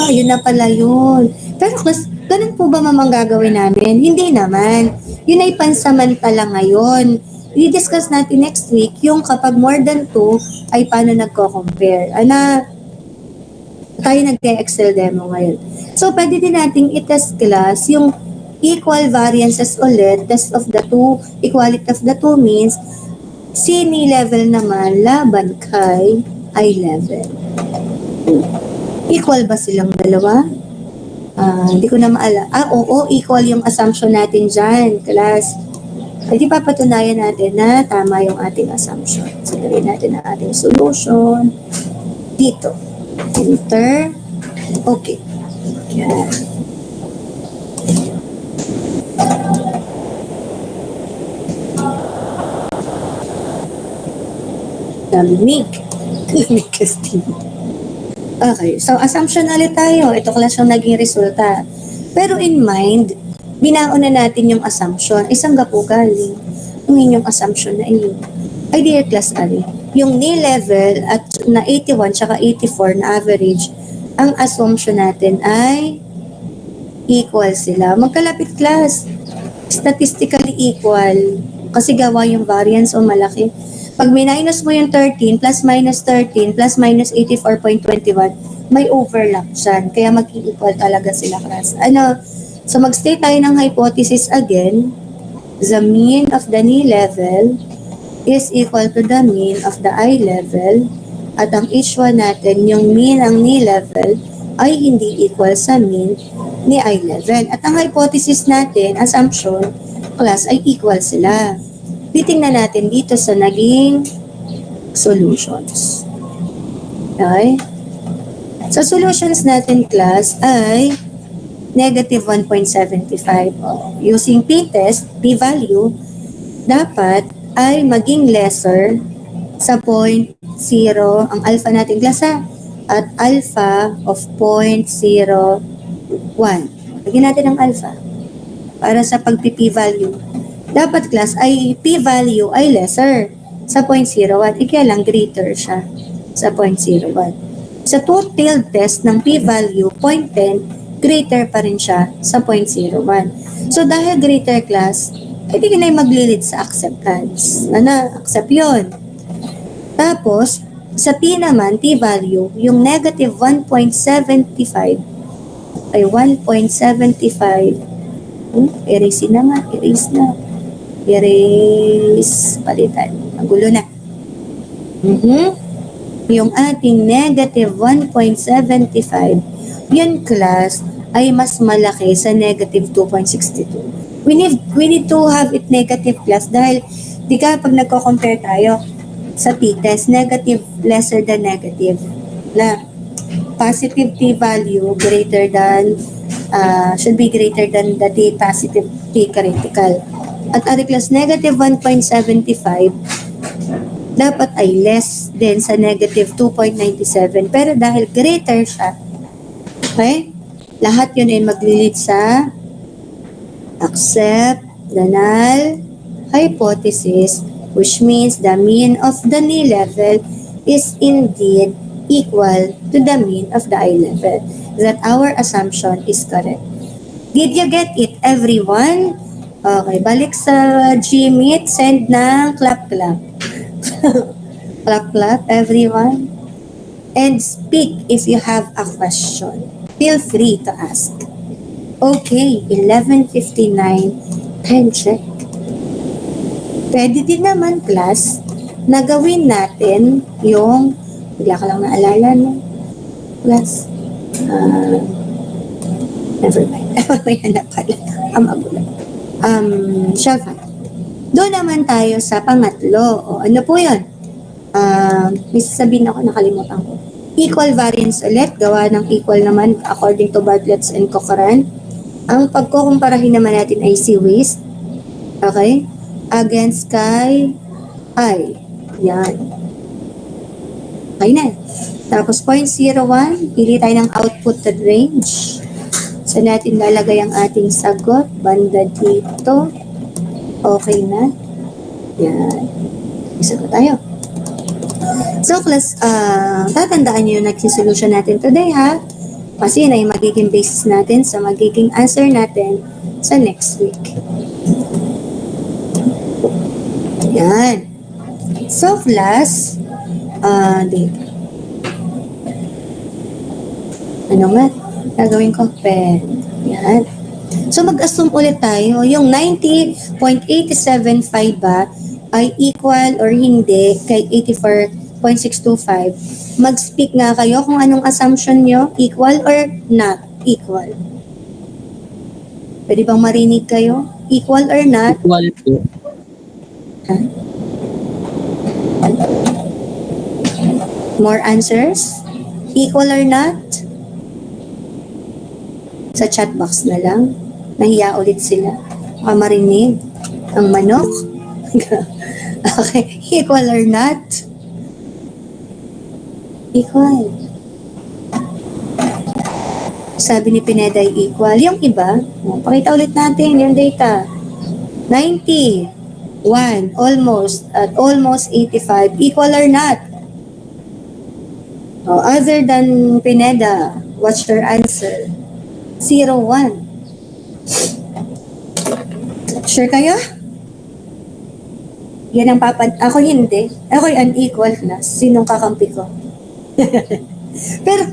[SPEAKER 1] Yun na pala yun. Pero class, ganun po ba mamang gagawin namin? Hindi naman. Yun ay pansamantala ngayon. I-discuss natin next week yung kapag more than 2 ay paano nagko-compare. Tayo nag-Excel demo ngayon. So, pwede din nating i-test class yung equal variances ulit, test of the two, equality of the two means, si knee level naman laban kay eye level. Equal ba silang dalawa? Hindi ko na maala. Oo, equal yung assumption natin dyan, class. Pwede papatunayan natin na tama yung ating assumption. So, gawin natin ang ating solution dito. Enter. Okay. Yan. Lamig. Lamig kasi. Okay, so assumption ulit tayo. Ito class yung naging resulta. Pero in mind, binaon na natin yung assumption. Isang gapo galing. Yung inyong assumption na iyon. Ay, dear class, yung knee level at na 81 tsaka 84 na average, ang assumption natin ay equal sila. Magkalapit class. Statistically equal. Kasi gawa yung variance o malaki. Pag minus mo yung 13, plus minus 13, plus minus 84.21, may overlap dyan. Kaya mag-equal talaga sila, class. Ano? So, mag-state tayo ng hypothesis again. The mean of the knee level is equal to the mean of the eye level. At ang H1 natin, yung mean ng knee level ay hindi equal sa mean ni eye level. At ang hypothesis natin, assumption, class, ay equal sila. Titingnan natin dito sa naging solutions. Okay? So, solutions natin, class, ay negative 1.75. Using p-test, p-value, dapat ay maging lesser sa 0.0, ang alpha natin, class, at alpha of 0.01. Lagyan natin ang alpha para sa pag-p-value. Dapat, class, ay p-value ay lesser sa 0.01. Kaya lang greater siya sa 0.01. Sa two-tailed test ng p-value, 0.10, greater pa rin siya sa 0.01. So, dahil greater, class, hindi ka na maglilid sa acceptance. Accept yun. Tapos, sa t naman, t-value, yung negative 1.75 ay 1.75. Erase na nga. Erase na. Erase. Palitan. Magulo na. Yung ating negative 1.75, yun, class, ay mas malaki sa negative 2.62. We need to have it negative, class, dahil di ka pag nagko-compare tayo sa t-test, negative lesser than negative. Na positive t-value greater than should be greater than the t-positive t-critical. At ari, class, negative 1.75 dapat ay less din sa negative 2.97. Pero dahil greater siya, okay, lahat yun ay maglilid sa accept the null hypothesis, which means the mean of the knee level is indeed equal to the mean of the eye level. That our assumption is correct. Did you get it, everyone? Okay, balik sa Gmeet, send ng clap-clap. Clap, everyone. And speak if you have a question. Feel free to ask. Okay, 11:59. Time check. Pwede din naman, class, na gawin natin yung, bigla ka lang naalala, no? Class, never mind. Yan na pala. Magulat. Shall find. Doon naman tayo sa pangatlo. O, ano po yun? May sasabihin ako, nakalimutan ko. Equal variance ulit. Gawa ng equal naman according to Bartlett's and Cochran. Ang pagkukumparahin naman natin ay si waist. Okay? Against kay I. Yan. Okay na. Tapos 0.01. Pili tayo ng output to range. So natin lalagay ang ating sagot. Banda dito. Okay na. Yan. Isa ko tayo. So, class, tatandaan nyo yung nag-solution natin today, ha? Kasi yun ay magiging basis natin sa magiging answer natin sa next week. Yan. So, class, dito. Ano nga? Gagawin ko pen. Yan. So, mag-assume ulit tayo, yung 90.875 ba ay equal or hindi kay 84.625. Mag-speak nga kayo kung anong assumption nyo, equal or not equal. Pwede bang marinig kayo? Equal or not?
[SPEAKER 2] Equal po.
[SPEAKER 1] Huh? More answers? Equal or not? Sa chat box na lang. Nahiya ulit sila. Baka marinig ang manok. Okay. Equal or not? Equal. Sabi ni Pineda ay equal. Yung iba, pakita ulit natin yung data. 90, 1, almost, at almost 85. Equal or not? Other than Pineda, what's your answer? 0, 1. Sure kayo? Yan ang ako hindi. Ako yung unequal class. Sinong kakampi ko? Pero,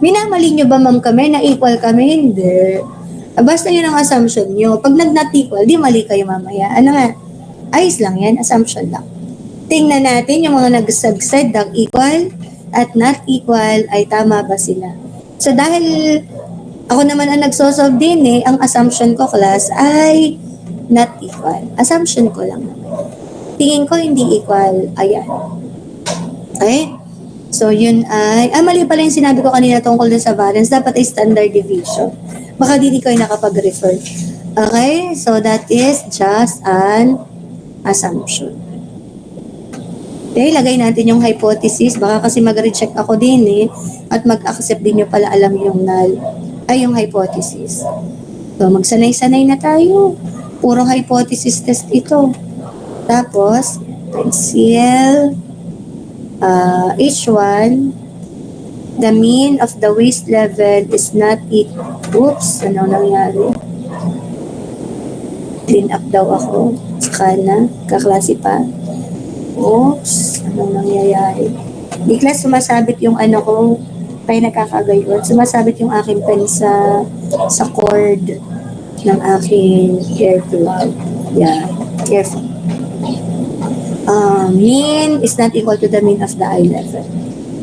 [SPEAKER 1] minamali nyo ba ma'am kami na equal kami? Hindi. Basta yun ang assumption nyo. Pag nag-not equal, di mali kayo mamaya. Ano nga? Ayos lang yan, assumption lang. Tingnan natin yung mga nagsagsad ng equal at not equal ay tama ba sila. So dahil ako naman ang nagsosolve din ang assumption ko class ay not equal. Assumption ko lang naman. Tingin ko hindi equal. Ayan. Okay? So yun ay, mali pala yung sinabi ko kanina tungkol dun sa variance. Dapat ay standard deviation. Baka di kayo nakapag-refer. Okay? So that is just an assumption. Okay, lagay natin yung hypothesis. Baka kasi mag-reject ako din at mag-accept din nyo pala alam yung null. Ay, yung hypothesis. So, magsanay-sanay na tayo. Puro hypothesis test ito. Tapos, pencil, H1, the mean of the waste level is not equal. Oops, ano nangyari? Clean up daw ako. Saka na, kaklase pa. Oops, anong nangyayari? Di class, sumasabit yung ano ko, kaya nakakagayon. Sumasabit yung aking pen sa cord ng aking earplug. Yeah, earphone. Mean is not equal to the mean of the eye level.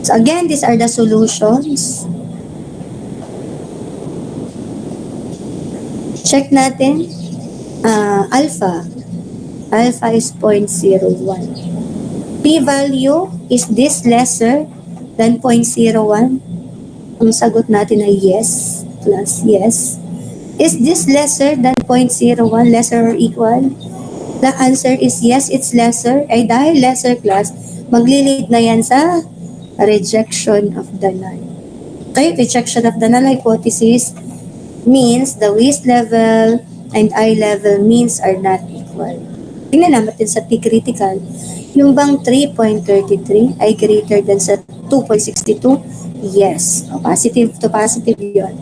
[SPEAKER 1] So again, these are the solutions. Check natin. Alpha. Alpha is 0.01. P-value, is this lesser than 0.01? Ang sagot natin ay yes, plus yes. Is this lesser than 0.01, lesser or equal? The answer is yes, it's lesser. Ay dahil lesser class, maglilid na yan sa rejection of the null. Okay, rejection of the null hypothesis means the waste level and eye level means are not equal. Tingnan natin sa P-critical. Yung bang 3.33 ay greater than sa 2.62? Yes. Positive to positive yun.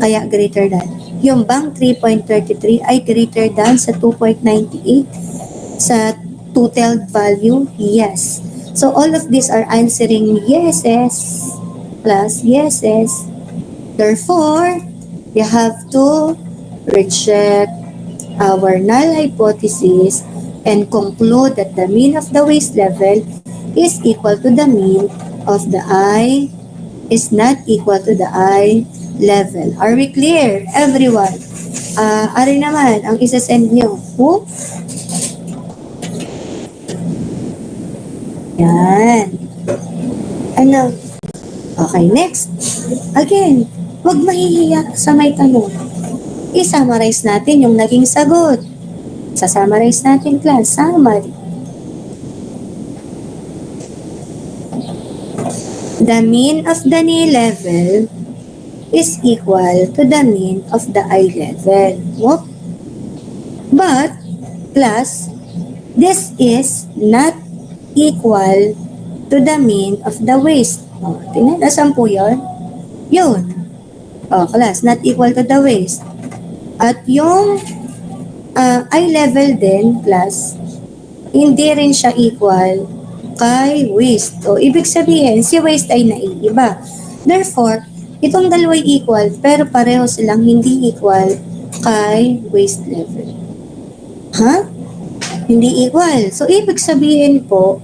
[SPEAKER 1] Kaya greater than. Yung bang 3.33 ay greater than sa 2.98 sa total value? Yes. So all of these are answering yeses plus yeses. Therefore, you have to reject our null hypothesis and conclude that the mean of the waste level is equal to the mean of the eye is not equal to the eye level. Are we clear, everyone? Ari naman, ang isa-send nyo. Who? Yan. Ano? Okay, next. Again, huwag mahihiya sa may tanong. I-summarize natin yung naging sagot. Sa-summarize natin, class. Summary. The mean of the knee level is equal to the mean of the eye level. Whoop. But, class, this is not equal to the mean of the waist. Tingnan, nasan po yun? Yun. Class, not equal to the waist. At yung eye level din, class, hindi rin siya equal kay waist. Ibig sabihin, si waist ay naiiba. Therefore, itong dalawa'y equal, pero pareho silang hindi equal kay waist level. Hindi equal. So, ibig sabihin po,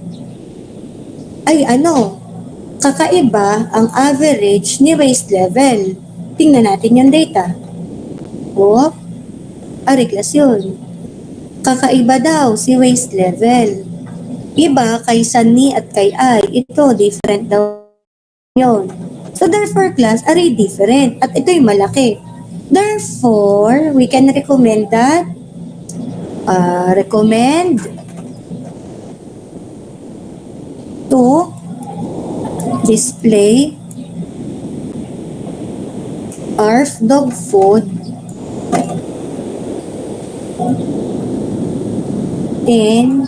[SPEAKER 1] ay kakaiba ang average ni waist level. Tingnan natin yung data. Class yun. Kakaiba daw si waist level. Iba kay sa knee at kay eye. Ito, different daw yun. So therefore, class, different. At ito'y malaki. Therefore, we can recommend that to display ARF dog food in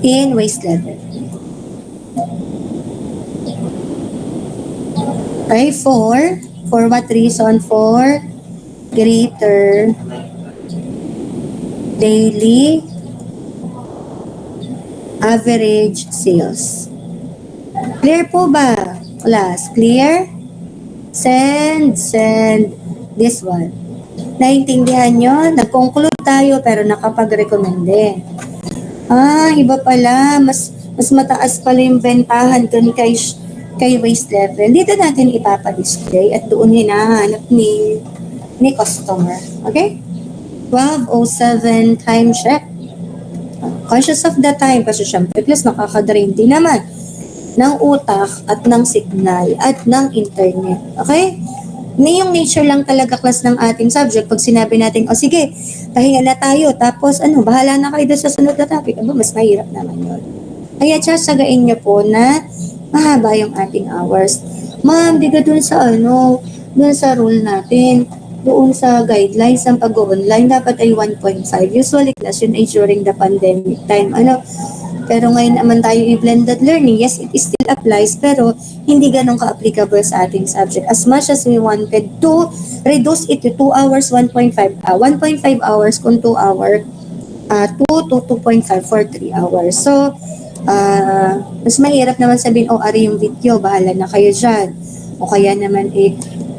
[SPEAKER 1] in waist level. Okay, for what reason? For greater daily average sales. Clear po ba, class? Clear? Send this one. Naintindihan nyo? Nag-conclude tayo pero nakapag-recommende. Iba pala. Mas mataas pala yung bentahan dun kay waste level. Dito natin ipapadisplay at doon hinahanap ni customer. Okay? 12:07 time check. Conscious of the time kasi syempre plus nakaka-drain din naman ng utak at ng signal at ng internet. Okay? Yung nature lang talaga class ng ating subject. Pag sinabi natin, sige, pahinga na tayo. Tapos bahala na kayo doon sa sunod na topic. Mas mahirap naman yun. Kaya sasagain nyo po na mahaba yung ating hours. Ma'am, diga doon sa doon sa rule natin. Doon sa guidelines ng pag-online, dapat ay 1.5. Usually class yun ay during the pandemic time. Pero ngayon naman tayo i-blended learning. Yes, it still applies, pero hindi ganun ka-applicable sa ating subject. As much as we wanted to reduce it to 2 hours, 1.5 hours kung 2 hour, 2 to 2.5 for 3 hours. So, mas mahirap naman sabihin, ari yung video, bahala na kayo dyan. O kaya naman,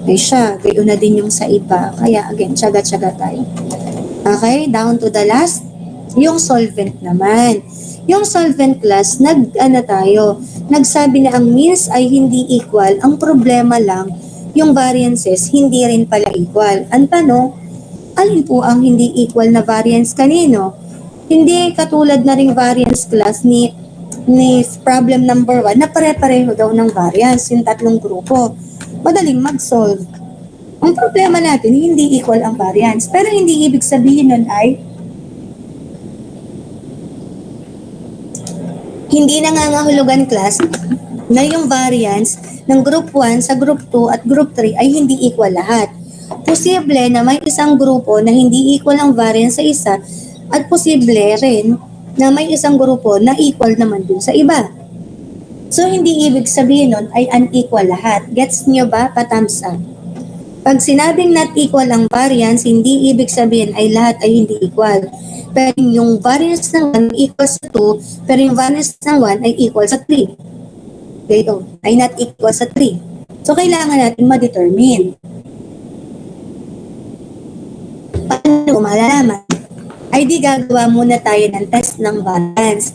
[SPEAKER 1] siya, gayon na din yung sa iba. Kaya, again, tsaga-tsaga tayo. Okay, down to the last, yung solvent naman. Yung solvent class, nagsabi na ang means ay hindi equal. Ang problema lang, yung variances, hindi rin pala equal. Ang tanong, alin po ang hindi equal na variance kanino? Hindi katulad na ring variance class ni problem number 1 na pare-pareho daw ng variance, yung tatlong grupo. Madaling mag-solve. Ang problema natin, hindi equal ang variance. Pero hindi ibig sabihin nun ay hindi nangangahulugan class na yung variance ng group 1 sa group 2 at group 3 ay hindi equal lahat. Posible na may isang grupo na hindi equal ang variance sa isa at posible rin na may isang grupo na equal naman dun sa iba. So, hindi ibig sabihin nun ay unequal lahat. Gets nyo ba? Pa-thumbs up. Pag sinabing not equal ang variance, hindi ibig sabihin ay lahat ay hindi equal. Pero yung variance ng 1 equal sa 2, pero yung variance ng 1 ay equal sa 3. Ganito, ay not equal sa 3. So, kailangan natin ma-determine. Paano malalaman? Ay di gagawa muna tayo ng test ng variance.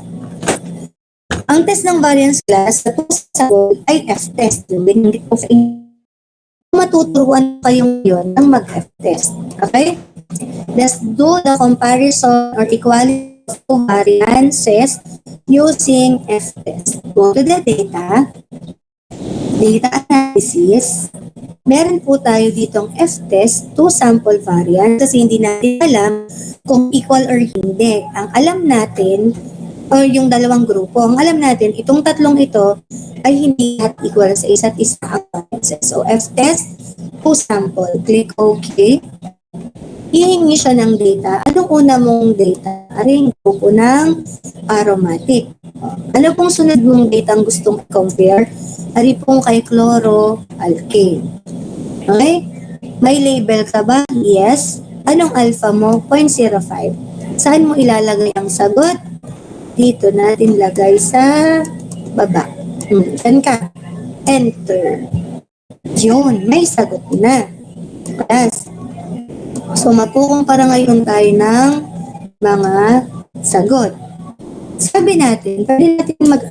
[SPEAKER 1] Ang test ng variance class sa sagot ay F-test. Hindi ko sa inyo. Matuturuan kayong yun ng mag-F-test. Okay? Let's do the comparison or equality of two variances using F-test. Go to the data analysis. Meron po tayo ditong F-test to sample variance kasi hindi natin alam kung equal or hindi. Ang alam natin, o yung dalawang grupo, ang alam natin, itong tatlong ito ay hindi lahat equal sa isa't isa ang variances. So, F-test to sample. Click OK. Hihingi siya ng data. Anong una mong data? Ano yung grupo ng aromatic? Ano pong sunod mong data ang gustong compare? Ari pong kay chloroalkane. Okay? May label ka ba? Yes. Anong alpha mo? 0.05. Saan mo ilalagay ang sagot? Dito natin lagay sa baba. Saan ka? Enter. Yun, may sagot na. Plus. So, mapukumpara ngayon tayo ng mga sagot. Sabi natin,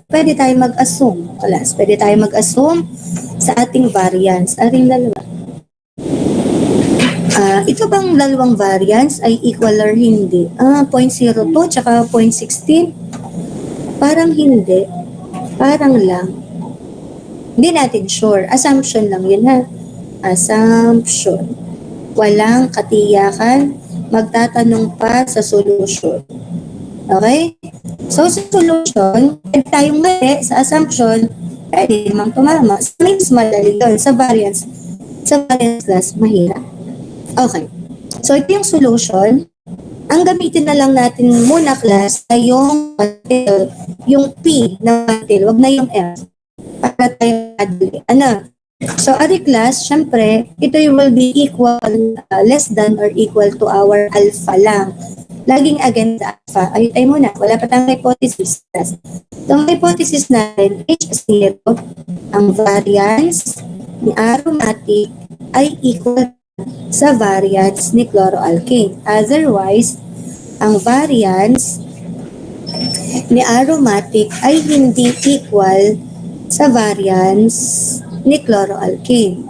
[SPEAKER 1] pwede tayo mag-assume. Plus, pwede tayo mag-assume sa ating variance. Ating dalawa. Ito bang dalawang variance ay equal or hindi? 0.02 tsaka 0.16? Parang hindi. Parang lang. Hindi natin sure. Assumption lang yun ha. Assumption. Walang katiyakan. Magtatanong pa sa solution. Okay? So, sa solution, pwede tayong mali sa assumption, pwede namang tumama. Sa mas madali yun. Sa variance class, mahirap. Okay. So, ito yung solution. Ang gamitin na lang natin muna class ay yung P na until, wag na yung F. Para tayo madali. So, ari class, syempre, ito will be equal, less than or equal to our alpha lang. laging against the alpha. Ayun tayo muna, wala pa tayong hypothesis. Itong hypothesis natin, H0, ang variance ni aromatic ay equal sa variance ni chloroalkane. Otherwise, ang variance ni aromatic ay hindi equal sa variance ni chloroalkane.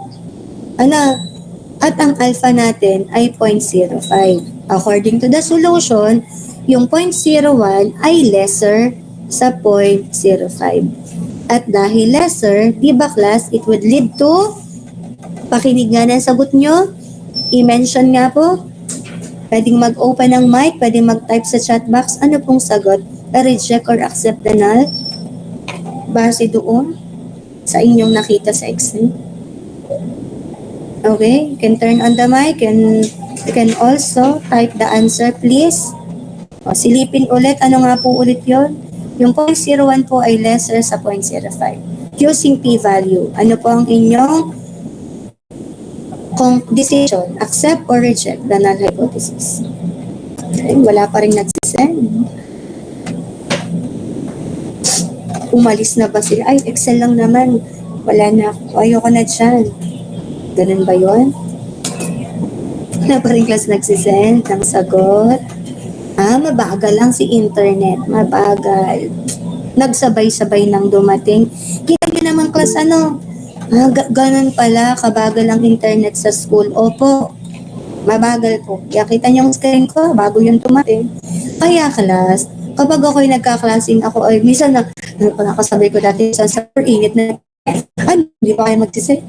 [SPEAKER 1] At ang alpha natin ay 0.05. According to the solution, yung 0.01 ay lesser sa 0.05. At dahil lesser, di ba class, it would lead to, pakinig nga ng sagot nyo, i-mention nga po, pwedeng mag-open ng mic, pwedeng mag-type sa chat box, ano pong sagot, reject or accept the null, base doon sa inyong nakita sa Excel. Okay, you can turn on the mic and you can also type the answer please. O, silipin ulit, ano nga po ulit yon? Yung 0.01 po ay lesser sa 0.05. Using p-value, ano po ang inyong decision? Accept or reject the null hypothesis? Okay, wala pa rin nagsisend. Umalis na ba sila? Ay, Excel lang naman. Wala na ako. Ayoko na dyan. Ganun ba yun? Wala pa rin class nagsisend ng sagot. Mabagal lang si internet. Mabagal. Nagsabay-sabay nang dumating. Kita niyo naman class ganun pala, kabagal ang internet sa school. Opo, mabagal po. Kaya kita niyo yung screen ko, bago yung tumating. Kaya class, kapag ako'y nagkaklasing ako, ay minsan nakasabay ko dati sa super init na, hindi pa kayo magsisend.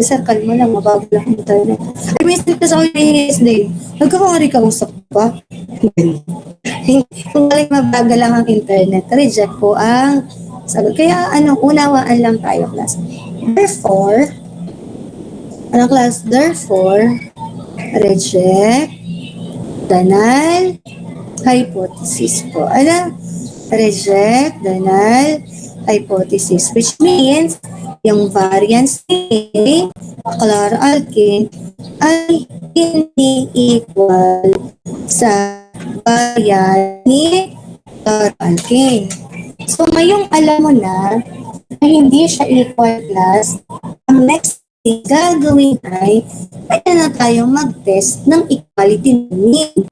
[SPEAKER 1] Sir, kalma lang, mabagal lang internet. Ay, minsan kasi ako nahihinis din. Nagkakari ka usap pa. Kung galing mabagal lang ang internet, reject po ang sagot. Kaya unawaan lang tayo, class. Therefore, reject the null hypothesis po. Reject the null hypothesis, which means yung variance ni chloroalkane ay hindi equal sa variance ni chloroalkane. So, ngayong alam mo na hindi siya equal class, ang next thing gagawin ay pwede na tayong mag-test ng equality ng mean.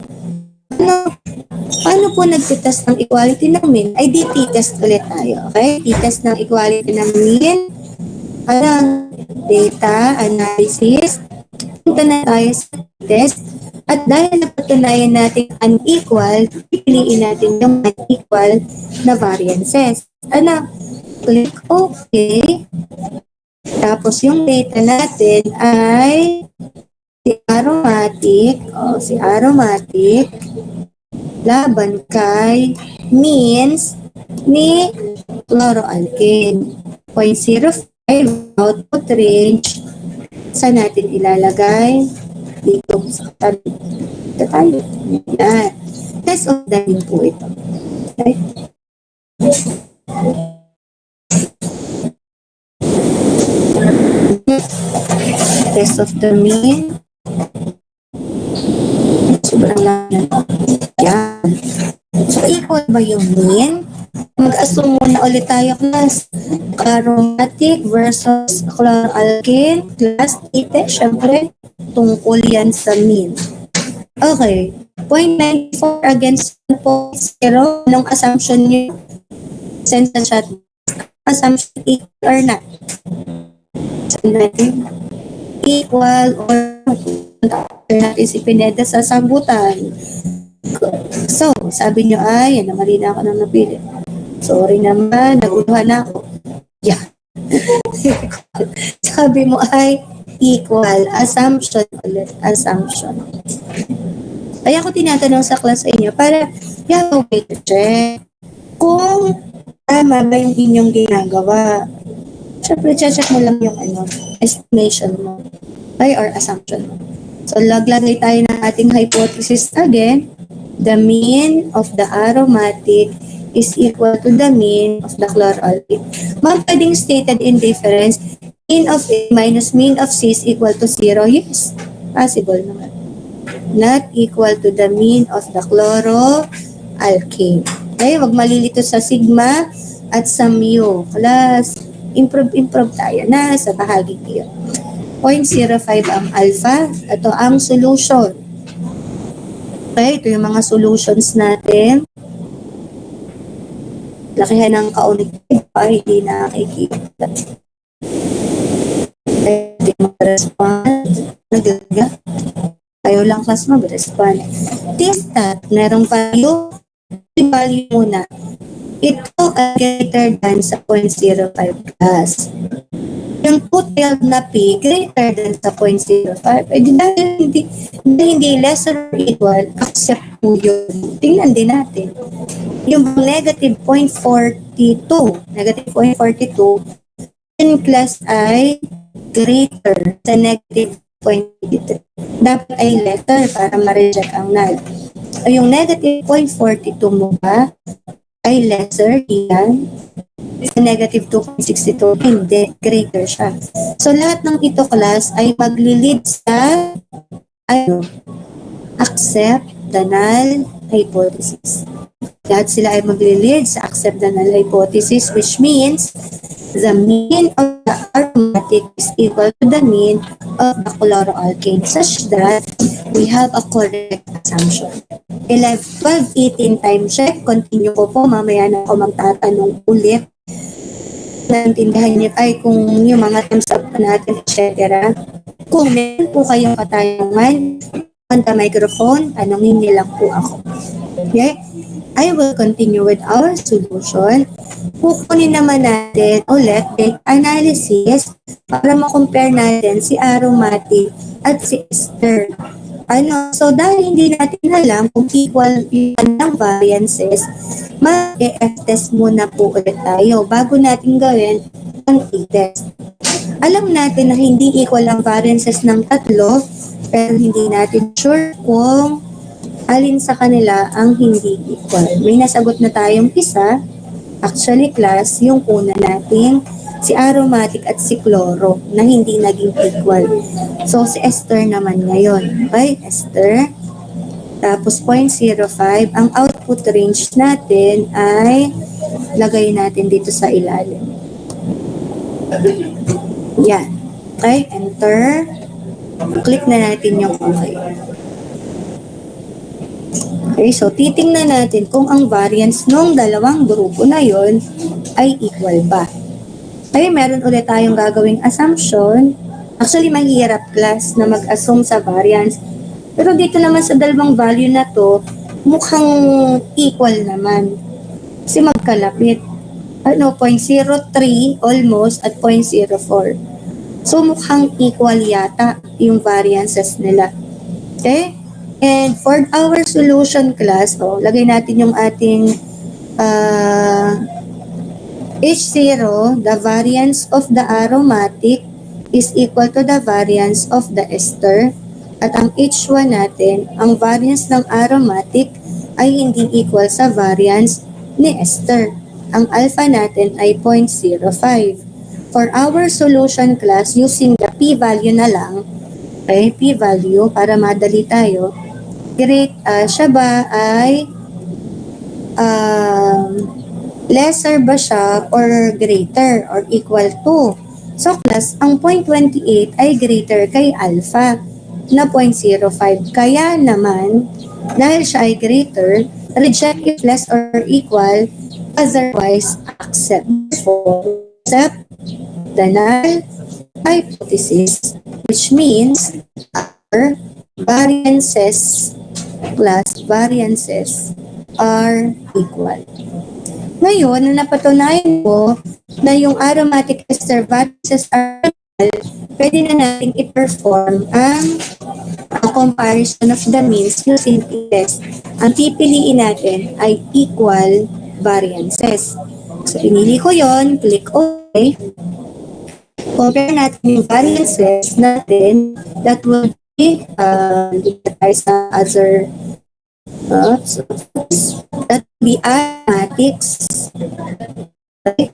[SPEAKER 1] Paano po nag-test ng equality ng mean? Ay di t-test ulit tayo. Okay? T-test ng equality ng mean. Data analysis. Punta na tayo sa test. At dahil napatunayan natin unequal, pipiliin natin yung unequal na variances. Click OK. Tapos yung data natin ay si aromatic laban kay means ni chloroalkane. 0.05 output range. Saan natin ilalagay? Dito sa tabi. Ito tayo. Yan. Test of the mean po ito. Okay. Test of the mean. Sobrang lang. Yan. So, equal ba yung mean? Mag-assume muna ulit tayo, class. Aromatic versus chloroalkane. Class, syempre, tungkol yan sa mean. Okay. 0.94 against 1.0. Anong assumption nyo? Send sa chat. Assumption equal or not? Send natin. Equal or natin si Pineda sa sambutan. So, sabi nyo ay, mali na ako nang napili. Sorry naman, naguluhan na ako. Yeah. Sabi mo ay equal. Assumption ulit. Assumption. Kaya ako tinatanong sa class inyo para you have a way to check kung tama ba yung inyong ginagawa. Siyempre, check mo lang yung estimation mo or assumption mo. So, laglagay tayo ng ating hypothesis again. The mean of the aromatic is equal to the mean of the chloroalkane. Ma'am, pwedeng stated in difference, mean of A minus mean of C is equal to 0? Yes, possible naman. not equal to the mean of the chloroalkane. Okay, wag malilito sa sigma at sa mu. Class, improve tayo na sa bahagi iyon. 0.05 ang alpha. Ito ang solution. Okay, ito yung mga solutions natin. Lakihan ng kaunit pa, hindi nakikita. Hindi mag-respond. Naglaga. Ayaw lang class mag-respond. T-stat, merong value muna. Ito ay greater than sa 0.05 class. Yung 212 na P greater than sa 0.05. Eh, dahil hindi lesser or equal, accept po yun. Tingnan din natin. Yung negative 0.42, negative 0.42, in class ay greater sa negative 0.43. Dapat ay lesser para ma-reject ang null. Yung negative 0.42 mo ba ay lesser yan? Sa negative 2.62, hindi, greater siya. So, lahat ng ito class ay magli-lead sa accept the null hypothesis. Lahat sila ay magli-lead sa accept the null hypothesis, which means the mean of the aromatic is equal to the mean of the chloroalkane, such that we have a correct assumption. 11, 12, 18 time check. Continue ko po. Mamaya na ako magtatanong ulit. Naintindihan niyo ay kung yung mga thumbs up natin, etc. Kung meron po kayong katanungan on the microphone, tanongin niyo lang po ako. Okay? I will continue with our solution. Kukunin naman natin ulit the analysis para ma-compare natin si aromatic at si ester. So dahil hindi natin alam kung equal yan ng variances, mag-e-F-test muna po ulit tayo bago natin gawin ang t-test. Alam natin na hindi equal ang variances ng tatlo, pero hindi natin sure kung alin sa kanila ang hindi equal. May nasagot na tayong isa, actually class, yung una nating si aromatic at si chloro na hindi naging equal. So, si ester naman ngayon. Okay, ester. Tapos, 0.05. Ang output range natin ay lagay natin dito sa ilalim. Yan. Okay, enter. Click na natin yung okay. Okay, so titingnan natin kung ang variance ng dalawang grupo na yon ay equal ba. Okay, meron ulit tayong gagawing assumption. Actually, mahirap class na mag-assume sa variance. Pero dito naman sa dalawang value na to, mukhang equal naman. Kasi magkalapit. 0.03 almost at 0.04. So, mukhang equal yata yung variances nila. Okay? And for our solution class, lagay natin yung ating H0, the variance of the aromatic is equal to the variance of the ester. At ang H1 natin, ang variance ng aromatic ay hindi equal sa variance ni ester. Ang alpha natin ay 0.05. For our solution class, using the p-value na lang, okay, p-value, para madali tayo, siya ba ay lesser ba siya or greater or equal to? So class, ang 0.28 ay greater kay alpha na 0.05. Kaya naman, dahil siya ay greater, reject if less or equal, otherwise accept. Accept the null hypothesis, which means our variances plus variances are equal. Ngayon, na napatunayan ko na yung aromatic ester variances are equal, pwede na natin i-perform ang comparison of the means using t-test. Ang pipiliin natin ay equal variances. So, pinili ko yon, click OK. Compare natin yung variances natin that will be sa other that be aromatics. Okay.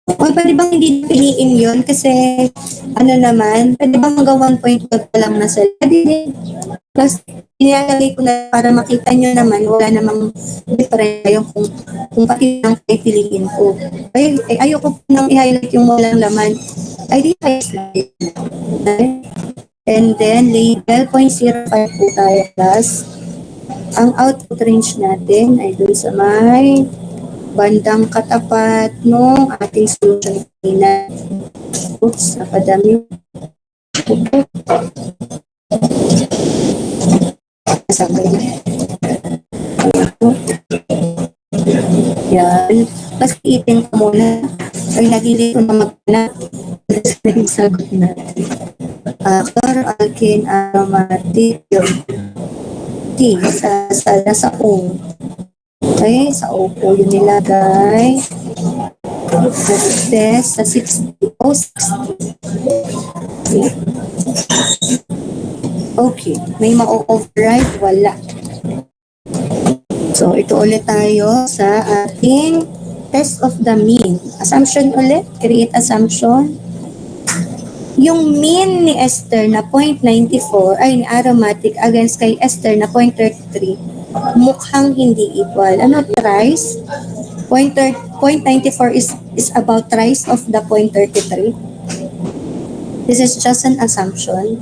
[SPEAKER 1] O, pwede bang hindi piliin yun? Kasi, pwede bang hanggang 1.5 pa lang nasa pwede din. Plus, nilalagay ko na para makita nyo naman, wala namang difference yung kung pati lang pipiliin ko. Ayoko po nang i-highlight yung walang laman. I di-highlight. Okay? And then, label 0.05 po tayo plus. Ang output range natin ay dun sa may bandang katapat nung ating solution na. Oops, napadami. Sabay na. Yan. Tapos itin ko muna. Ay, nagili ko na maghanap. Yung sagot natin. Chloroalkane aromatic yung T sa O. Okay, sa O po yung nilagay. Test sa 60. O 60. Okay, may ma-override? Wala. So, ito ulit tayo sa ating test of the mean. Assumption ulit. Create assumption. Yung mean ni Esther na 0.94 ay ni aromatic against kay Esther na 0.33 mukhang hindi equal. Ano thrice? 0.94 is about thrice of the 0.33. This is just an assumption.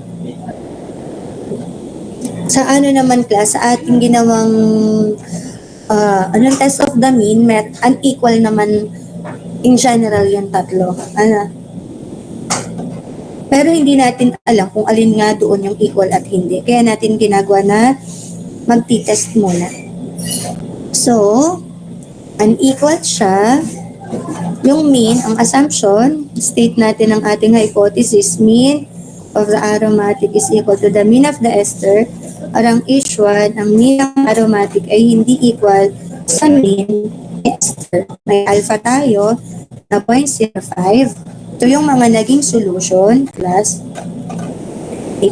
[SPEAKER 1] Sa ano naman class, sa ating ginawang test of the mean, unequal naman in general yung tatlo. Pero hindi natin alam kung alin nga doon yung equal at hindi. Kaya natin ginagawa na magti-test muna. So, unequal siya. Yung mean, ang assumption, state natin ang ating hypothesis, mean of the aromatic is equal to the mean of the ester. Ang issue, ang mean ng aromatic ay hindi equal sa mean ester. May alpha tayo na 0.05. Ito yung mga naging solution plus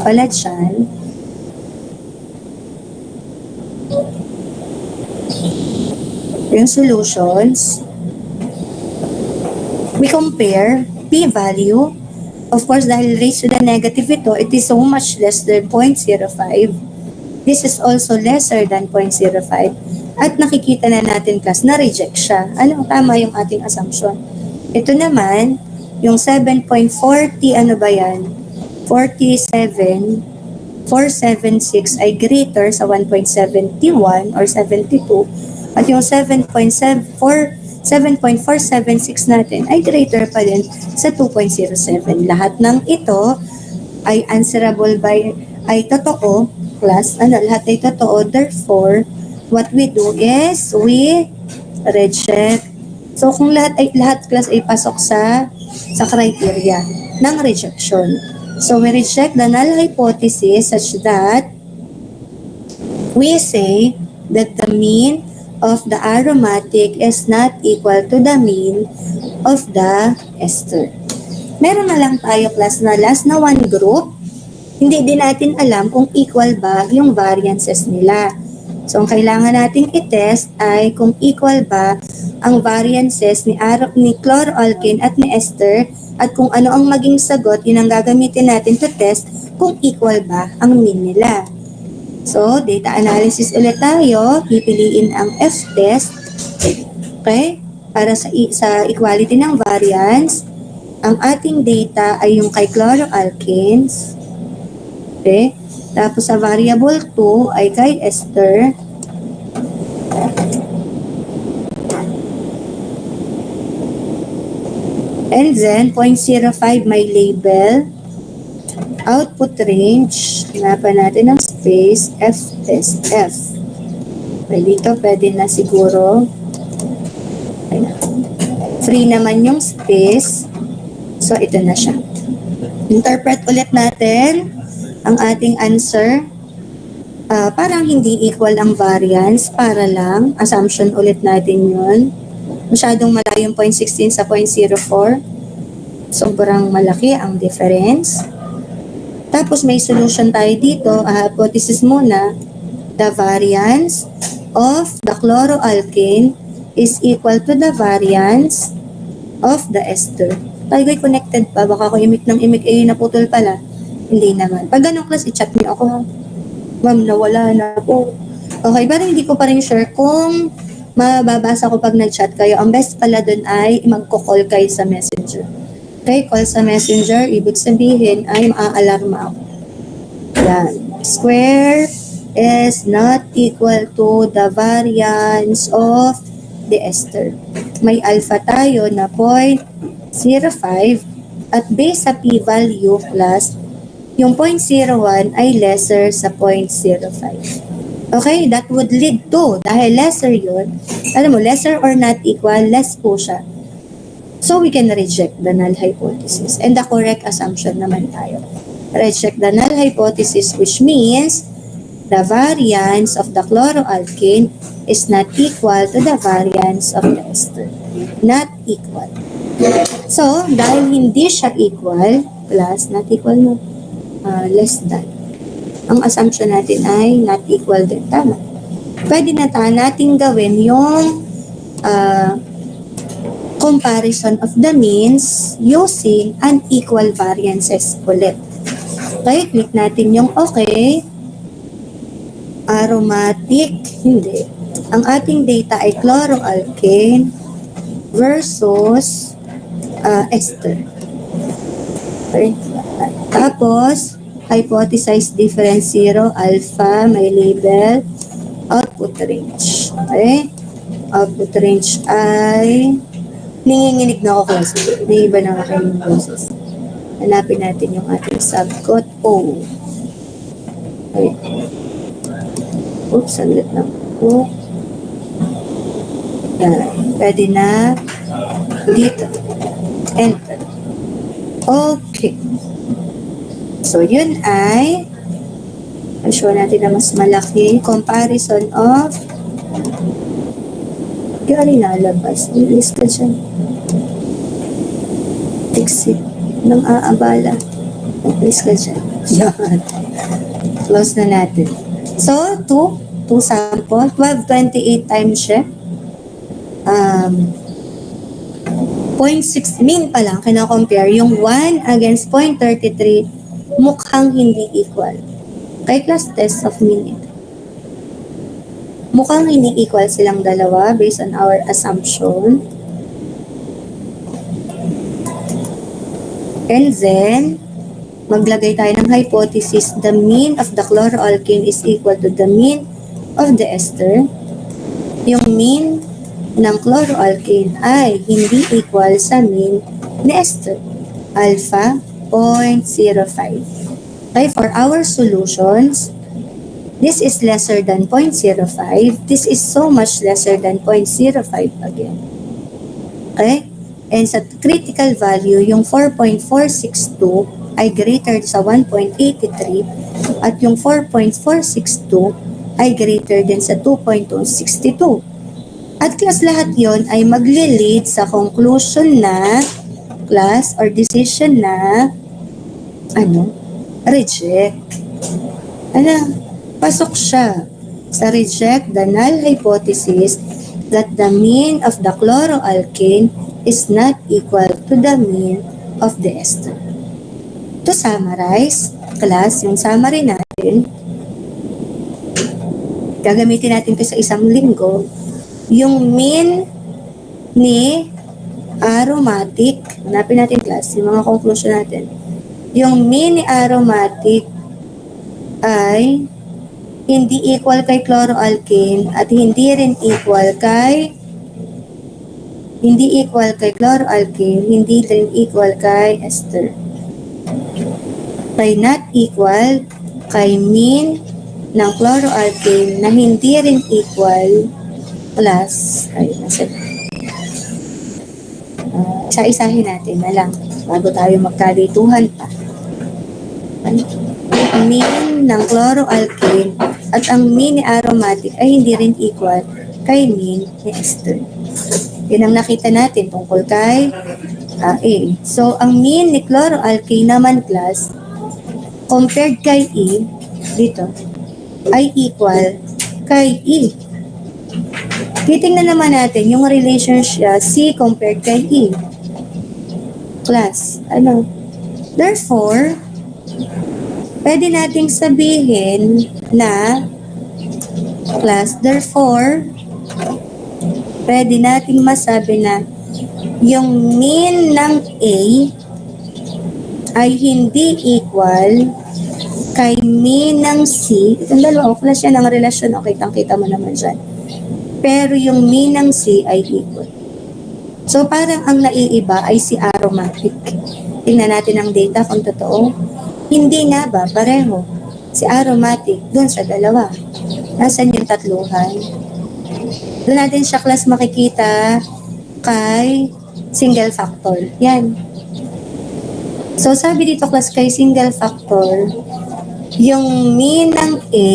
[SPEAKER 1] pala dyan. Yung solutions, we compare p-value. Of course, dahil raised to the negative ito, it is so much less than 0.05. This is also lesser than 0.05. At nakikita na natin class na reject siya. Ano tama yung ating assumption? Ito naman, yung 7.40, ano ba yan? 476 ay greater sa 1.71 or 72. At yung 7.476 natin ay greater pa din sa 2.07. Lahat ng ito ay answerable by, ay totoo, plus, lahat ay totoo. Therefore, what we do is, we reject. So, kung lahat class ay pasok sa criteria ng rejection. So, we reject the null hypothesis such that we say that the mean of the aromatic is not equal to the mean of the ester. Meron na lang tayo class na last na one group. Hindi din natin alam kung equal ba yung variances nila. So, ang kailangan nating i-test ay kung equal ba ang variances ni chloroalkane at ni ester at kung ano ang maging sagot, yun ang gagamitin natin to test kung equal ba ang mean nila. So, data analysis ulit tayo. Pipiliin ang F-test. Okay? Para sa equality ng variance. Ang ating data ay yung kay chloroalkanes. Okay? Tapos sa variable 2 ay kay ester. And then, 0.05 may label. Output range, hanapan natin ng space, F-test, F. Dito, pwede na siguro. Free naman yung space. So, ito na siya. Interpret ulit natin ang ating answer. Parang hindi equal ang variance. Para lang, assumption ulit natin yun. Masyadong malayo yung 0.16 sa 0.04. Sobrang malaki ang difference. Tapos may solution tayo dito. Hypothesis muna. The variance of the chloroalkane is equal to the variance of the ester. Tayo connected pa. Baka ako imik ng imik. Naputol pala. Hindi naman. Pag ganun class, i-chat niyo ako. Ma'am, nawala na po. Okay, pero hindi ko pa rin sure kung mababasa ko pag nag-chat kayo. Ang best pala dun ay magko-call kayo sa messenger. Okay, call sa messenger, ibig sabihin ay maa-alarma ako. Yan. Square is not equal to the variance of the ester. May alpha tayo na 0.05 at base sa p-value plus yung 0.01 ay lesser sa 0.05. Okay, that would lead to, dahil lesser yun, alam mo, lesser or not equal, less po siya. So, we can reject the null hypothesis. And the correct assumption naman tayo. Reject the null hypothesis, which means the variance of the chloroalkane is not equal to the variance of the ester. Not equal. So, dahil hindi siya equal, plus, not equal no, less than. Ang assumption natin ay not equal din. Tama. Pwede na natin gawin yung comparison of the means using unequal variances ulit. Okay, click natin yung okay. Aromatic, hindi. Ang ating data ay chloroalkane versus ester. Okay. Tapos, hypothesize difference 0, alpha, may label, output range. Okay? Output range ay nanginginig na ako kasi may iba na aking boses. Hanapin natin yung ating subcode O. Okay. Oops, saglit lang po. Yan. Pwede na dito. Enter. Okay. So, yun ay show natin na mas malaki. Comparison of gari nalabas. Ilis ka dyan. Exit ng aabala. Ilis ka dyan. Yan. Close na natin. So, 2 sample. 1228 times siya. 0.6 mean pa lang, kina-compare yung 1 against 0.33 mukhang hindi equal. Kay class test of mean ito. Mukhang hindi equal silang dalawa based on our assumption. And then, maglagay tayo ng hypothesis, the mean of the chloroalkane is equal to the mean of the ester. Yung mean ng chloroalkane ay hindi equal sa mean ni ester. Alpha 0.05. Okay, for our solutions, this is lesser than 0.05. This is so much lesser than 0.05 again. Okay? And sa critical value, yung 4.462 ay greater sa 1.83 at yung 4.462 ay greater din sa 2.262. At class lahat yon ay magli-lead sa conclusion na class or decision na reject. Pasok siya sa reject the null hypothesis that the mean of the chloroalkane is not equal to the mean of the ester. To summarize, class, yung summary natin, gagamitin natin ito sa isang linggo, yung mean ni aromatic, hanapin natin class, yung mga conclusion natin. Yung mean ni aromatic ay hindi equal kay chloroalkane at hindi rin equal kay chloroalkane, hindi rin equal kay ester. Kay not equal kay mean ng chloroalkane na hindi rin equal plus isa-isahin natin na lang bago tayo magkalituhan pa. Mean ng chloroalkane at ang mean ni aromatic ay hindi rin equal kay mean ni ester. Yun ang nakita natin tungkol kay A. So, ang mean ni chloroalkane naman class compared kay E dito ay equal kay E. Titingnan naman natin yung relationship C compared kay E. Class, therefore, pwede nating sabihin na class, therefore, pwede nating masabi na yung mean ng A ay hindi equal kay mean ng C. Itong dalawa, class yan ang relasyon. Okay, kitang-kita mo naman dyan. Pero yung mean ng C ay equal. So, parang ang naiiba ay si aromatic. Tingnan natin ang data kung totoo. Hindi nga ba pareho? Si aromatic, dun sa dalawa. Nasaan yung tatluhan? Doon natin siya class makikita kay single factor. Yan. So, sabi dito class kay single factor, yung mean ng A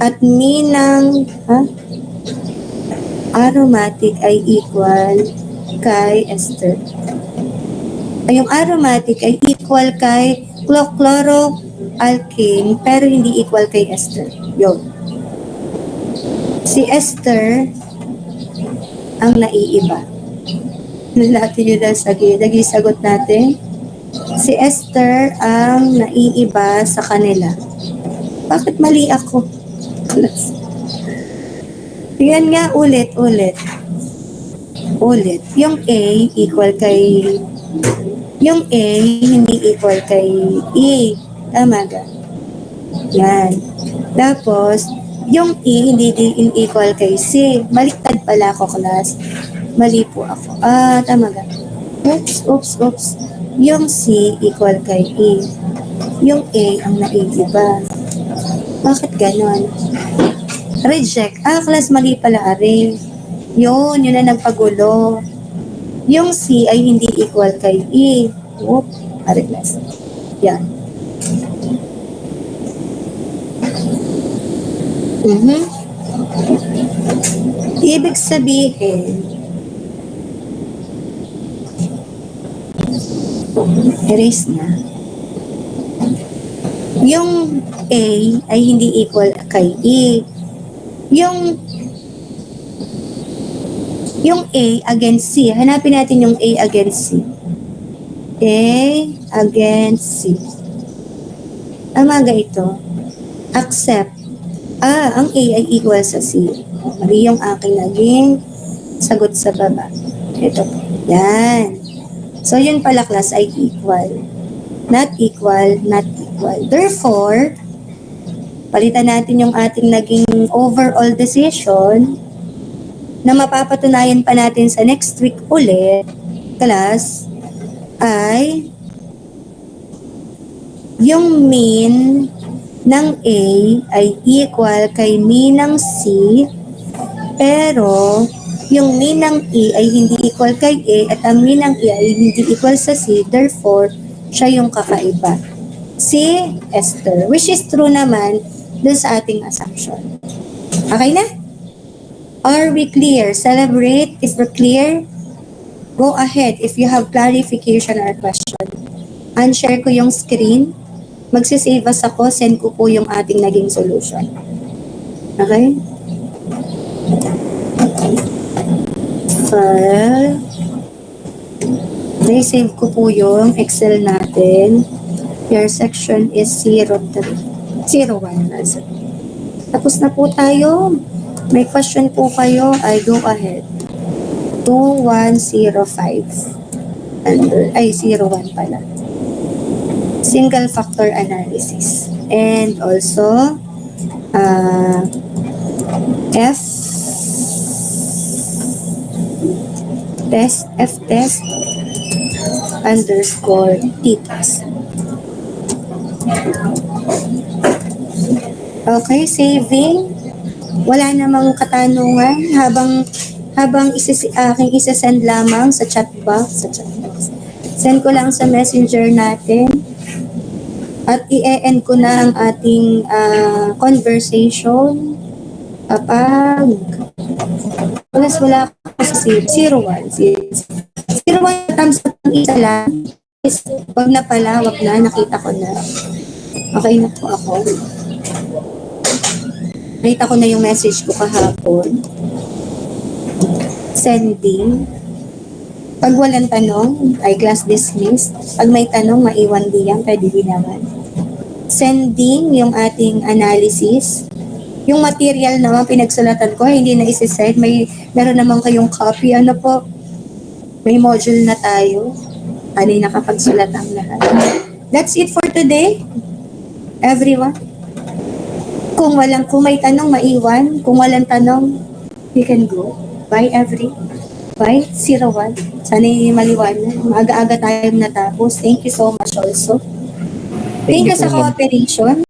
[SPEAKER 1] at mean ng aromatic ay equal kay ester. Ay, yung aromatic ay equal kay chloroalkane pero hindi equal kay ester. Yun. Si ester ang naiiba. Natin yun lang sa gilid. Sagot natin. Si Esther ang naiiba sa kanila. Bakit mali ako? Yan nga, ulit. Yung A equal kay... Yung A hindi equal kay E. Tama ga? Yan. Tapos, yung E hindi din equal kay C. Baliktad pala ako, class. Mali po ako. Tama ga? Oops. Yung C equal kay E. Yung A ang naiiba. Bakit ganon? Reject. Class, mali pala, are. Yun na nagpagulo. Yung C ay hindi equal kay E. Are, class. Yan. Ibig sabihin, erase na. Yung A ay hindi equal kay E. Yung A against C. Hanapin natin yung A against C. A against C. Tama ga ito? Accept. Ang A ay equal sa C. Mali yung aking naging sagot sa baba. Ito po. Yan. So, yun pala class ay equal. Not equal, not equal. Therefore, palitan natin yung ating naging overall decision na mapapatunayan pa natin sa next week ulit, class, ay yung mean ng A ay equal kay mean ng C, pero yung mean ng E ay hindi equal kay A at ang mean ng E ay hindi equal sa C, therefore, siya yung kakaiba. Si Esther, which is true naman dun sa ating assumption. Okay na? Are we clear? Celebrate if we're clear. Go ahead if you have clarification or question. Unshare ko yung screen. Magsisave as ako, send ko po yung ating naging solution. Okay? File. Save ko po yung Excel natin. Your section is 01. Tapos na po tayo. May question po kayo, I go ahead. 2105. 01 pala. Single factor analysis. And also, F test underscore T test. Okay, saving. Wala namang katanungan habang aking isasend lamang sa chat box. Send ko lang sa messenger natin at i-end ko na ang ating conversation kapag wala kasi 01 thumbs up ng isa lang. Wag na, nakita ko na. Okay na po ako. Nakita ko na yung message ko kahapon. Sending. Pag walang tanong, ay class dismissed. Pag may tanong, maiwan diyan, pwede din naman. sending yung ating analysis. Yung material naman pinagsulatan ko, hindi na isi-send. Meron naman kayong copy. Ano po, may module na tayo. Ano yung nakapagsulat ang lahat. That's it for today, everyone. Kung may tanong, maiwan. Kung walang tanong, we can go. Bye, Bye, 01. Sana maliwanag. Maaga-aga tayong natapos. Thank you so much also. Thank you sa cooperation.